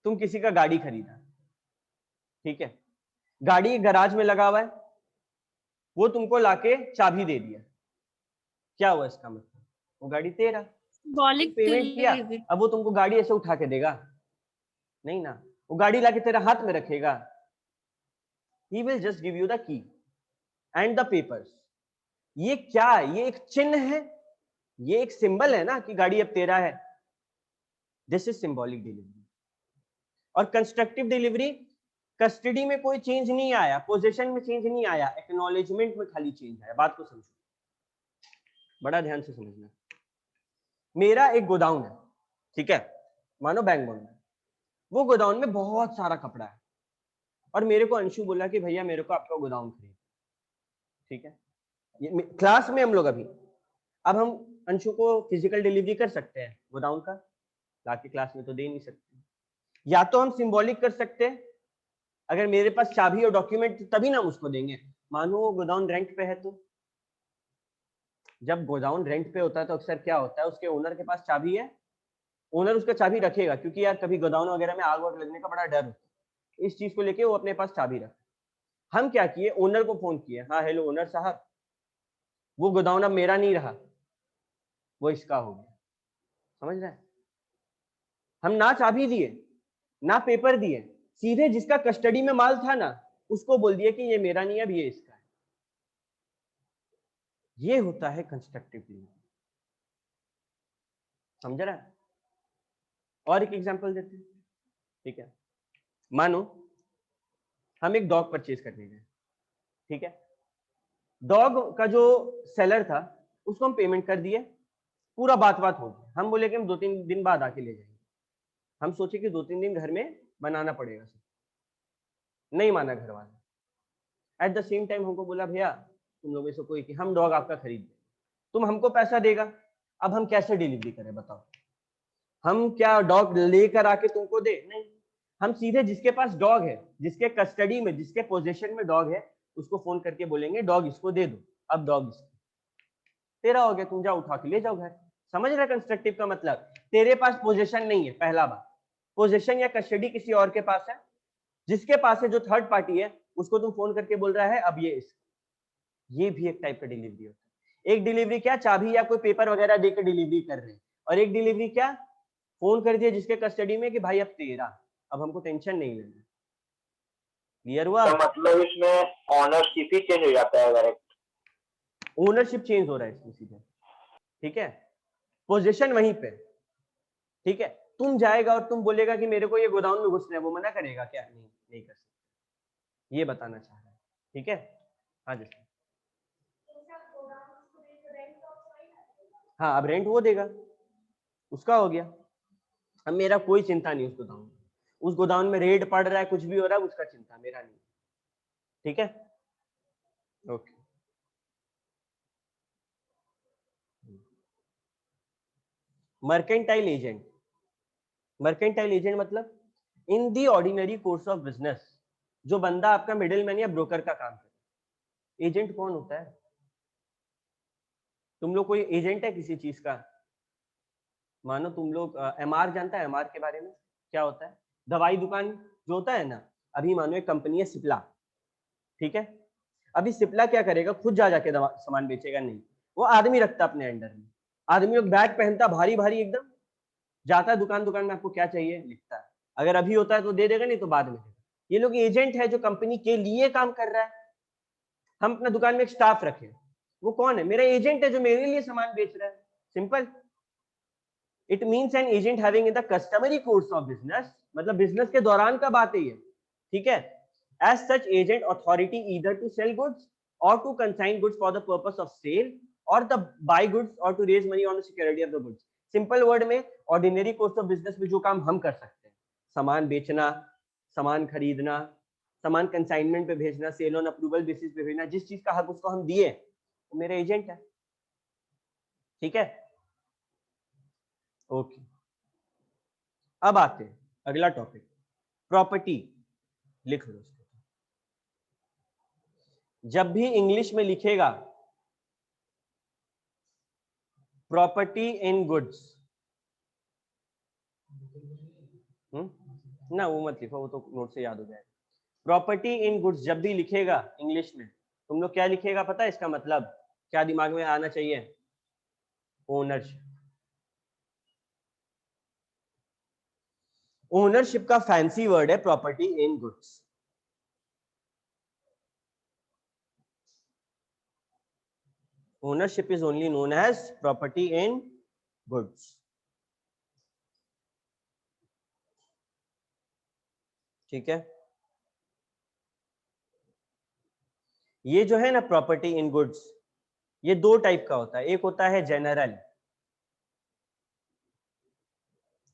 तुम किसी का गाड़ी खरीदा, ठीक है, गाड़ी गैराज में लगा हुआ है, वो तुमको लाके चाबी दे दिया, क्या हुआ इसका मतलब? वो गाड़ी तेरा, पेमेंट किया, अब वो तुमको गाड़ी ऐसे उठा के देगा? नहीं ना, वो गाड़ी लाके तेरा हाथ में रखेगा। He will just give you the key and the papers. ये क्या है? ये एक चिन्ह है, ये एक सिंबल है ना कि गाड़ी अब तेरा है। This is symbolic delivery. और कंस्ट्रक्टिव डिलीवरी, कस्टडी में कोई चेंज नहीं आया, पोजीशन में चेंज नहीं आया, एक्नॉलेजमेंट में खाली चेंज आया। बात को समझो, बड़ा ध्यान से समझना। मेरा एक गोदाउन है, ठीक है, मानो बैंगलोर में, वो गोदाउन में बहुत सारा कपड़ा है, और मेरे को अंशु बोला कि भैया मेरे को आपका गोदाउन खरीद। ठीक है, ये क्लास में हम लोग अभी, अब हम अंशु को फिजिकल डिलीवरी कर सकते हैं गोदाउन का, लाके क्लास में तो दे नहीं सकते। या तो हम सिंबॉलिक कर सकते हैं, अगर मेरे पास चाबी और डॉक्यूमेंट तभी ना हम उसको देंगे। मानो वो गोदाउन रेंट पे है, तो जब गोदाउन रेंट पे होता है तो अक्सर क्या होता है, उसके ओनर के पास चाबी है, ओनर उसका चाबी रखेगा, क्योंकि यार कभी गोदाउन वगैरह में आग वाग लगने का बड़ा डर होता है, इस चीज को लेके वो अपने पास चाबी रखा। हम क्या किए, ओनर को फोन किए, हाँ हेलो ओनर साहब, वो गोदाउन अब मेरा नहीं रहा, वो इसका हो गया। समझ रहे हैं? हम ना चाबी दिए ना पेपर दिए, सीधे जिसका कस्टडी में माल था ना, उसको बोल दिया कि ये मेरा नहीं है, अब ये इसका है। ये होता है कंस्ट्रक्टिव डिलीवरी। समझ रहा है? और एक एग्जांपल देते हैं, ठीक है, मानो हम एक डॉग परचेज करने गए, ठीक है, डॉग का जो सेलर था उसको हम पेमेंट कर दिए, पूरा बात हो गया। हम बोले कि हम 2-3 दिन बाद आके ले जाएंगे। हम सोचे कि 2-3 दिन घर में बनाना पड़ेगा, नहीं माना घर वाला। एट द सेम टाइम हमको बोला भैया तुम लोगों से कोई कि हम डॉग आपका खरीद दें, तुम हमको पैसा देगा। अब हम कैसे डिलीवरी करें बताओ? हम क्या डॉग लेकर आके तुमको दे? नहीं, हम सीधे जिसके पास डॉग है, जिसके कस्टडी में, जिसके पोजीशन में डॉग है, उसको फोन करके बोलेंगे डॉग इसको दे दो, अब डॉग तेरा हो गया, तुम जाओ उठा के ले जाओ घर। समझ रहे कंस्ट्रक्टिव का मतलब? तेरे पास पोजीशन नहीं है, पहला बात, पोजीशन या कस्टडी किसी और के पास है, जिसके पास है जो थर्ड पार्टी है उसको तुम फोन करके बोल रहा है अब ये भी एक टाइप का डिलीवरी होता है। एक डिलीवरी क्या, चाबी या कोई पेपर वगैरह देकर डिलीवरी कर रहे हैं, और एक डिलीवरी क्या, फोन कर दिया जिसके कस्टडी में कि भाई अब तेरा, अब हमको टेंशन नहीं लेना। क्लियर हुआ?
तो मतलब इसमें ऑनरशिप ही चेंज हो जाता है डायरेक्ट।
ओनरशिप चेंज हो रहा है इसमें सीधे, ठीक है, पोजीशन वहीं पे, ठीक है। तुम जाएगा और तुम बोलेगा कि मेरे को ये गोदाम में घुसना है, वो मना करेगा क्या? नहीं कर सकते, ये बताना चाह रहा है, ठीक है। हाँ जी, हाँ अब रेंट वो देगा, उसका हो गया। अब मेरा कोई चिंता नहीं उस गोदाम में, उस गोदाम में रेड पड़ रहा है, कुछ भी हो रहा है, उसका चिंता मेरा नहीं, ठीक है। Okay, mercantile agent. Mercantile agent मतलब इन दी ऑर्डिनरी कोर्स ऑफ बिजनेस, जो बंदा आपका मिडिलमैन या ब्रोकर का काम करे। एजेंट कौन होता है? तुम लोग कोई एजेंट है किसी चीज का? मानो तुम लोग एमआर जानता है, एमआर के बारे में क्या होता है? दवाई दुकान जो होता है ना, अभी मानो एक कंपनी है सिप्ला, ठीक है। अभी सिप्ला क्या करेगा, खुद जा जाके दवा सामान बेचेगा नहीं, वो आदमी रखता अपने अंडर में। आदमी लोग बैग पहनता भारी भारी एकदम, जाता है दुकान दुकान में, आपको क्या चाहिए लिखता है, अगर अभी होता है तो दे देगा, नहीं तो बाद में देगा। ये लोग एजेंट है जो कंपनी के लिए काम कर रहा है। हम अपना दुकान में एक स्टाफ रखे, वो कौन है? मेरा एजेंट है जो मेरे लिए सामान बेच रहा है, simple. It means an agent having in the customary course of business, मतलब बिजनेस के दौरान का बात है ये, ठीक है। As such agent authority either to sell goods or to consign goods for the purpose of sale or the buy goods or to raise money on the security of the goods. Simple word में ऑर्डिनरी कोर्स ऑफ बिजनेस में जो काम हम कर सकते हैं, सामान बेचना, सामान खरीदना, सामान कंसाइनमेंट पे भेजना, सेल ऑन अप्रूवल बेसिस पे भेजना, जिस चीज का हक उसको हम दिए वो मेरा एजेंट है, ठीक है। ओके, अब आते हैं अगला टॉपिक, प्रॉपर्टी। लिख लो इसको, जब भी इंग्लिश में लिखेगा प्रॉपर्टी इन गुड्स, ना वो मत लिखो, वो तो नोट से याद हो जाएगा। प्रॉपर्टी इन गुड्स जब भी लिखेगा इंग्लिश में, तुम लोग क्या लिखेगा पता है? इसका मतलब क्या दिमाग में आना चाहिए? ओनरशिप। ओनरशिप का फैंसी वर्ड है property in goods. Ownership is only known as property in goods, ठीक है। ये जो है ना प्रॉपर्टी इन गुड्स, ये दो टाइप का होता है। एक होता है जनरल,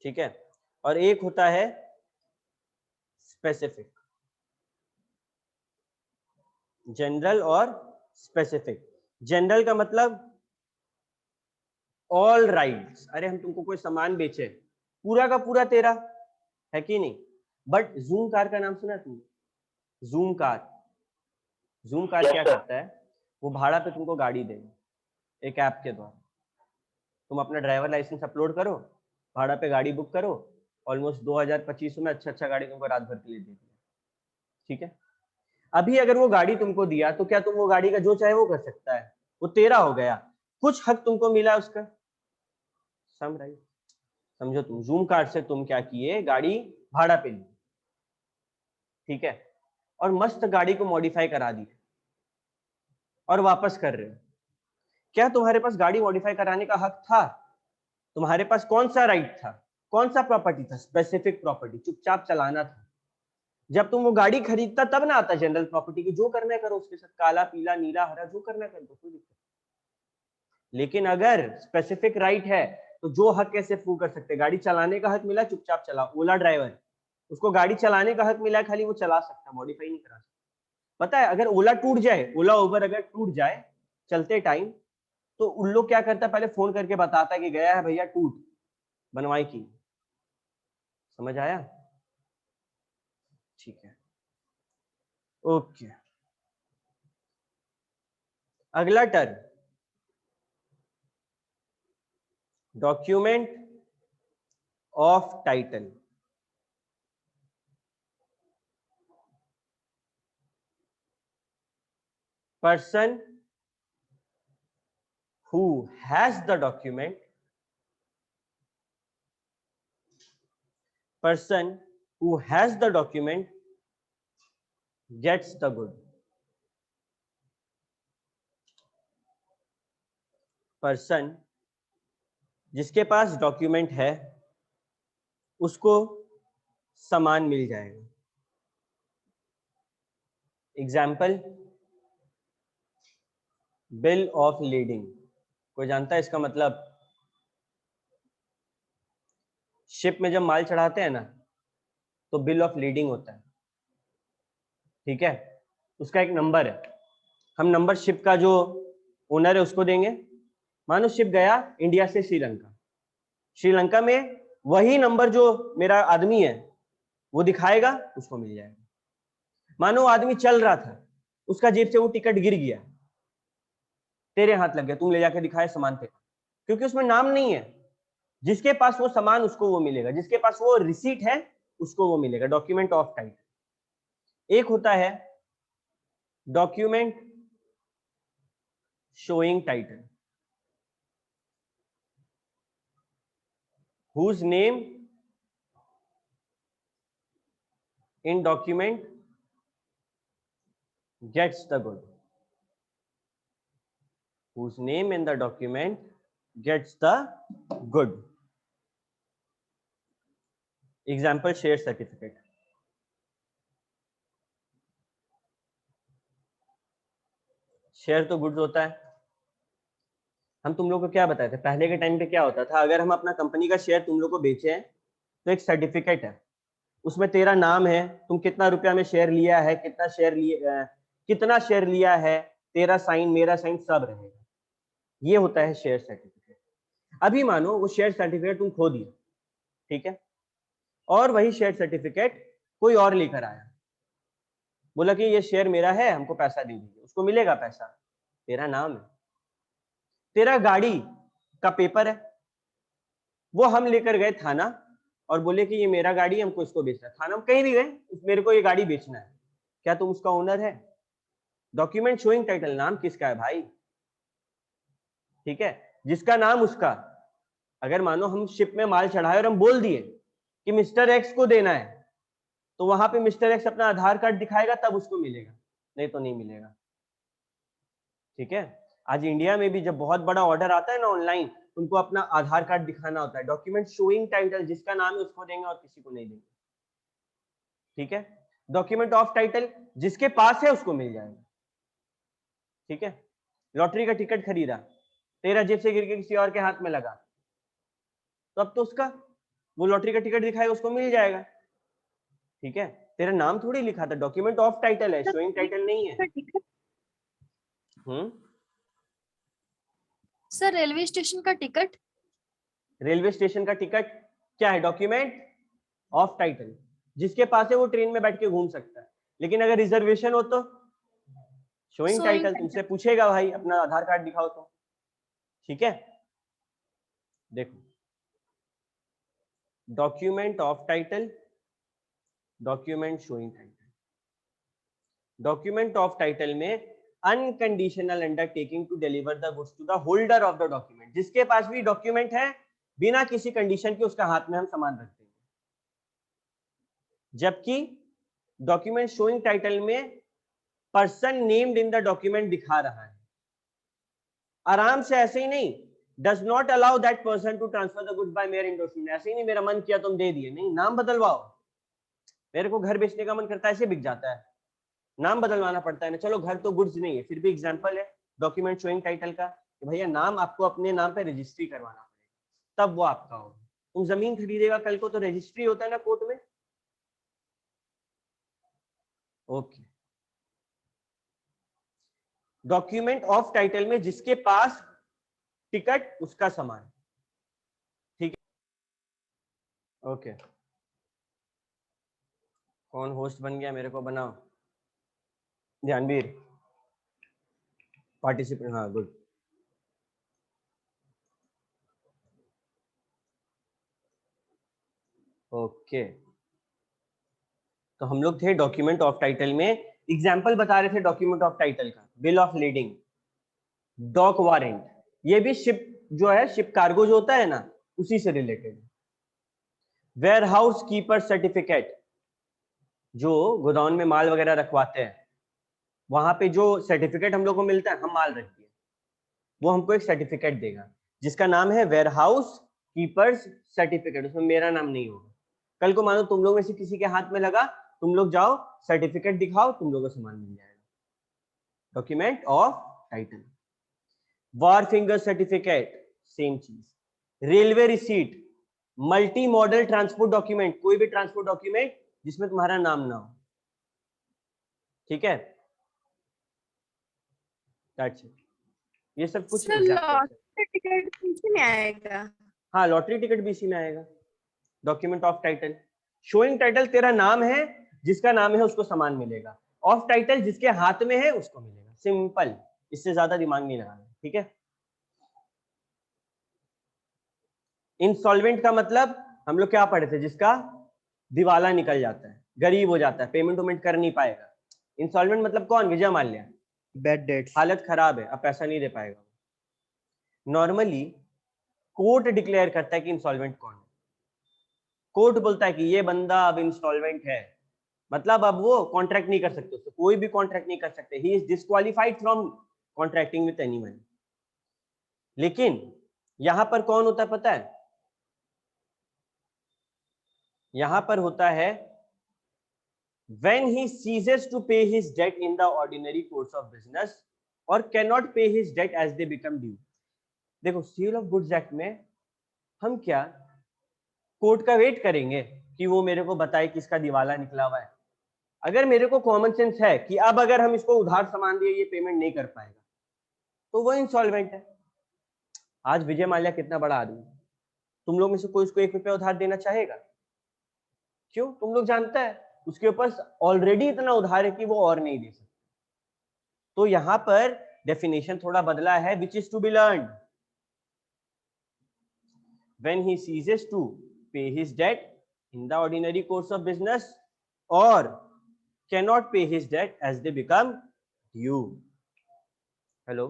ठीक है, और एक होता है स्पेसिफिक। जनरल और स्पेसिफिक। जनरल का मतलब ऑल राइट्स, अरे हम तुमको कोई सामान बेचे, पूरा का पूरा तेरा है कि नहीं। बट जूम कार का नाम सुना तुमने? जूम कार, जूम कार क्या करता है, वो भाड़ा पे तुमको गाड़ी देगा एक ऐप के द्वारा। तुम अपना ड्राइवर लाइसेंस अपलोड करो, भाड़ा पे गाड़ी बुक करो, ऑलमोस्ट 2000-2500 में अच्छा गाड़ी तुमको रात भर के लिए दे दिया, ठीक है। अभी अगर वो गाड़ी तुमको दिया तो क्या तुम वो गाड़ी का जो चाहे वो कर सकता है? वो तेरा हो गया, कुछ हक तुमको मिला उसका, समझो। तुम जूम कार्ड से तुम क्या किए, गाड़ी भाड़ा पे ली, ठीक है, और मस्त गाड़ी को मॉडिफाई करा दी और वापस कर रहे हो। क्या तुम्हारे पास गाड़ी मॉडिफाई कराने का हक था? तुम्हारे पास कौन सा राइट था, कौन सा प्रॉपर्टी था? स्पेसिफिक प्रॉपर्टी, चुपचाप चलाना था। जब तुम वो गाड़ी खरीदता तब ना आता जनरल प्रॉपर्टी की, जो करना है करो उसके साथ, काला पीला नीला हरा जो करना कर दो, कोई दिक्कत। लेकिन अगर स्पेसिफिक राइट है तो जो हक कैसे प्रूव कर सकते? गाड़ी चलाने का हक मिला, चुपचाप चलाओ। ओला ड्राइवर, उसको गाड़ी चलाने का हक मिला, खाली वो चला सकता, मॉडिफाई नहीं करा सकता। पता है अगर ओला टूट जाए, ओला उबर अगर टूट जाए चलते टाइम, तो उन लोग क्या करता है, पहले फोन करके बताता है कि गया है भैया टूट, बनवाई की। समझ आया? ठीक है, ओके। अगला term, document of title. person who has the document, person who has the document gets the good. Person जिसके पास डॉक्यूमेंट है उसको सामान मिल जाएगा. Example, bill of leading. कोई जानता है इसका मतलब? शिप में जब माल चढ़ाते हैं ना तो बिल ऑफ लीडिंग होता है. ठीक है, उसका एक नंबर है. हम नंबर शिप का जो ओनर है उसको देंगे. मानो शिप गया इंडिया से श्रीलंका, श्रीलंका में वही नंबर जो मेरा आदमी है वो दिखाएगा, उसको मिल जाएगा. मानो आदमी चल रहा था, उसका जेब से वो टिकट गिर गया, तेरे हाथ लग गया, तुम ले जाके दिखाए सामान थे, क्योंकि उसमें नाम नहीं है. जिसके पास वो सामान उसको वो मिलेगा, जिसके पास वो रिसीट है उसको वो मिलेगा. Document of title. एक होता है document showing title, whose name in document gets the good. Whose name in the document gets the good. Example, share certificate. Share तो गुड्स होता है. हम तुम लोग को क्या बताए थे पहले के टाइम पे? क्या होता था, अगर हम अपना कंपनी का शेयर तुम लोग को बेचे हैं तो एक सर्टिफिकेट है, उसमें तेरा नाम है, तुम कितना रुपया में शेयर लिया है, कितना शेयर लिया है, तेरा साइन, मेरा साइन सब रहेगा. ये होता है शेयर सर्टिफिकेट. अभी मानो वो शेयर सर्टिफिकेट तुम खो दिया, ठीक है, और वही शेयर सर्टिफिकेट कोई और लेकर आया, बोला कि ये शेयर मेरा है, हमको पैसा दे दीजिए. उसको मिलेगा पैसा, तेरा नाम है. तेरा गाड़ी का पेपर है, वो हम लेकर गए थाना और बोले कि ये मेरा गाड़ी है, हमको इसको बेचना है. थाना में कहीं भी गए, मेरे को ये गाड़ी बेचना है, क्या तुम उसका ओनर है? डॉक्यूमेंट शोइंग टाइटल, नाम किसका है भाई? ठीक है, जिसका नाम उसका. अगर मानो हम शिप में माल चढ़ाए और हम बोल दिए कि मिस्टर एक्स को देना है, तो वहां पे मिस्टर एक्स अपना आधार कार्ड दिखाएगा तब उसको मिलेगा, नहीं तो नहीं मिलेगा. ठीक है, आज इंडिया में भी जब बहुत बड़ा ऑर्डर आता है ना ऑनलाइन, उनको अपना आधार कार्ड दिखाना होता है. डॉक्यूमेंट शोइंग टाइटल, जिसका नाम है उसको देंगे और किसी को नहीं देंगे. ठीक है, डॉक्यूमेंट ऑफ टाइटल जिसके पास है उसको मिल जाएगा. ठीक है, लॉटरी का टिकट खरीदा, तेरा जेब से गिर के किसी और के हाथ में लगा, तो अब तो उसका वो लॉटरी का टिकट दिखाएगा, उसको मिल जाएगा. ठीक है, तेरा नाम थोड़ी लिखा था, डॉक्यूमेंट ऑफ टाइटल है, शोइंग टाइटल नहीं है.
सर रेलवे स्टेशन का टिकट.
रेलवे स्टेशन का टिकट क्या है? Document of title. जिसके पास है वो ट्रेन में बैठ के घूम सकता है. लेकिन अगर रिजर्वेशन हो तो शोइंग टाइटल. तुमसे पूछेगा भाई अपना आधार कार्ड दिखाओ तो. ठीक है, देखो, document of title, document showing title. Document of title में unconditional undertaking to deliver the goods to the holder of the document. जिसके पास भी डॉक्यूमेंट है, बिना किसी कंडीशन के उसका हाथ में हम सामान रखते हैं. जबकि डॉक्यूमेंट शोइंग टाइटल में person named in the document दिखा रहा है. आराम से ऐसे ही नहीं, does not allow that person to transfer the goods by mere endorsement. ऐसे ही नहीं मेरा मन किया तुम दे दिए, नहीं, नाम बदलवाओ. मेरे को घर बेचने का मन करता है, ऐसे बिक जाता है, नाम बदलवाना पड़ता है ना. चलो घर तो गुड्स नहीं है, फिर भी एग्जांपल है डॉक्यूमेंट शोइंग टाइटल का कि भैया नाम आपको अपने नाम पे रजिस्ट्री करवाना पड़ेगा, तब वो आपका होगा. तुम जमीन खरीदेगा कल को तो रजिस्ट्री होता है ना कोर्ट में. ओके, डॉक्यूमेंट ऑफ टाइटल में जिसके पास टिकट उसका सामान. ठीक है, ओके. कौन होस्ट बन गया? मेरे को बनाओ. ध्यानवीर पार्टिसिपेंट. हाँ, गुड. ओके, तो हम लोग थे डॉक्यूमेंट ऑफ टाइटल में एग्जाम्पल बता रहे थे डॉक्यूमेंट ऑफ टाइटल का, bill of lading, dock warrant, ये भी शिप जो है, शिप कार्गो जो होता है ना, उसी से रिलेटेड है। वेयर हाउस कीपर सर्टिफिकेट, जो गोदाम में माल वगैरह रखवाते हैं, वहां पे जो सर्टिफिकेट हम लोग को मिलता है, हम माल रखते हैं, वो हमको एक सर्टिफिकेट देगा जिसका नाम है वेयर हाउस कीपर्स सर्टिफिकेट। उसमें मेरा नाम नहीं होगा। कल को मानो तुम लोग में से किसी के हाथ में लगा, तुम लोग जाओ सर्टिफिकेट दिखाओ, तुम लोगों को सामान मिल जाएगा। Document of title. Wharfinger certificate, same चीज। Railway receipt, multi modal transport document, कोई भी ट्रांसपोर्ट डॉक्यूमेंट जिसमें तुम्हारा नाम ना हो, ठीक है। That's it. ये सब कुछ
लॉटरी टिकट इसी में आएगा।
हाँ, लॉटरी टिकट भी इसी में आएगा। Document of title, showing title तेरा नाम है, जिसका नाम है उसको सामान मिलेगा। ऑफ टाइटल जिसके हाथ में है उसको मिलेगा। सिंपल, इससे ज्यादा दिमाग नहीं लगाना, ठीक है। इंसॉल्वेंट का मतलब हम लोग क्या पढ़े थे, जिसका दिवाला निकल जाता है, गरीब हो जाता है, पेमेंट वेमेंट कर नहीं पाएगा। इंसॉल्वेंट मतलब कौन? विजय माल्या,
बैड डेट्स,
हालत खराब है, अब पैसा नहीं दे पाएगा। नॉर्मली कोर्ट डिक्लेयर करता है कि इंसॉल्वेंट कौन है। कोर्ट बोलता है कि ये बंदा अब इंस्टॉलमेंट है, मतलब अब वो कॉन्ट्रैक्ट नहीं कर सकते, उससे कोई भी कॉन्ट्रैक्ट नहीं कर सकते, he is disqualified from contracting with anyone. लेकिन यहां पर कौन होता है पता है? यहां पर होता है when he ceases to pay his debt in the ordinary course of business or cannot pay his debt as they become due। देखो, सेल ऑफ गुड्स एक्ट में हम क्या कोर्ट का वेट करेंगे कि वो मेरे को बताए कि इसका दिवाला निकला हुआ है? अगर मेरे को कॉमन सेंस है कि अब अगर हम इसको उधार सामान दिए ये पेमेंट नहीं कर पाएगा, तो वो इंसॉल्वेंट है। आज विजय माल्या कितना बड़ा आदमी, तुम लोग में से कोई उसको 1 रुपया उधार देना चाहेगा? क्यों? तुम लोग जानता है उसके ऊपर ऑलरेडी इतना उधार है कि वो और नहीं दे सकता। तो यहां पर डेफिनेशन थोड़ा बदला है, which is to be learn. When he ceases to pay his debt in the ordinary course of business or cannot pay his debt as they become due। Hello?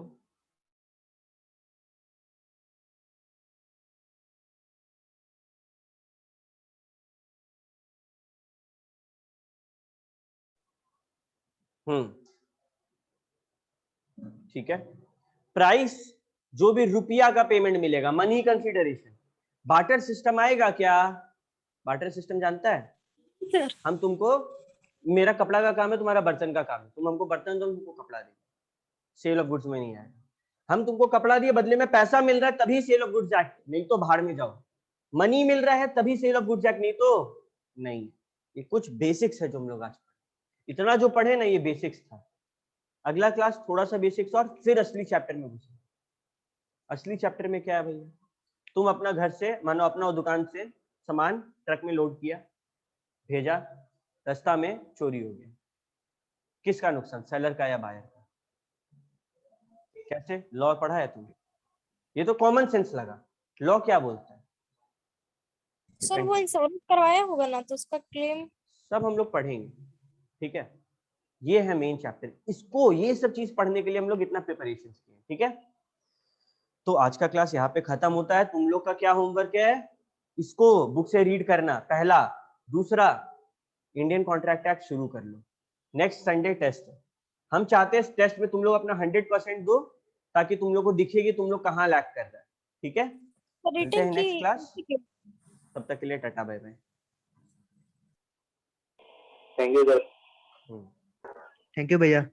ठीक है। प्राइस, जो भी रुपया का पेमेंट मिलेगा, मनी कंसीडरेशन। बार्टर सिस्टम आएगा क्या? बार्टर सिस्टम जानता है? हम तुमको, मेरा कपड़ा का काम है, तुम्हारा बर्तन का काम है, तुम हमको बर्तन दो, तुमको कपड़ा दे। सेल ऑफ गुड्स में नहीं आएगा। हम तुमको कपड़ा दिए, बदले में पैसा मिल रहा है, तभी सेल ऑफ गुड्स एक्ट, नहीं तो बाहर में जाओ। मनी मिल रहा है तभी सेल ऑफ गुड्स एक्ट, नहीं तो नहीं। ये कुछ बेसिक्स है जो हम लोग आज इतना जो पढ़े ना, ये बेसिक्स था। अगला क्लास थोड़ा सा बेसिक्स और फिर असली चैप्टर में घुसे। असली चैप्टर में क्या है भैया? तुम अपना घर से, मानो अपना दुकान से सामान ट्रक में लोड किया, भेजा, रास्ता में चोरी हो गया, किसका नुकसान? सेलर का या बायर का? कैसे? लॉ पढ़ा है तुमने? ये तो कॉमन सेंस लगा। लॉ क्या बोलता है?
सर वो इंश्योरेंस करवाया होगा ना, तो उसका क्लेम
सब हम लोग पढ़ेंगे, ठीक है। ये है मेन चैप्टर। इसको, ये सब चीज पढ़ने के लिए हम लोग इतना प्रिपरेशन किए, ठीक है। तो आज का क्लास यहाँ पे खत्म होता है। तुम लोग का क्या होमवर्क है? इसको बुक से रीड करना, पहला। दूसरा, इंडियन कॉन्ट्रैक्ट एक्ट शुरू कर लो। नेक्स्ट संडे टेस्ट है। हम चाहते हैं टेस्ट में तुम लोग अपना 100% दो, ताकि तुम लोग को दिखेगी तुम लोग कहाँ लैग कर रहे हैं, ठीक है। मिलते हैं नेक्स्ट क्लास, तब तक के लिए tata bye bye.
Thank you sir.
Thank you भैया।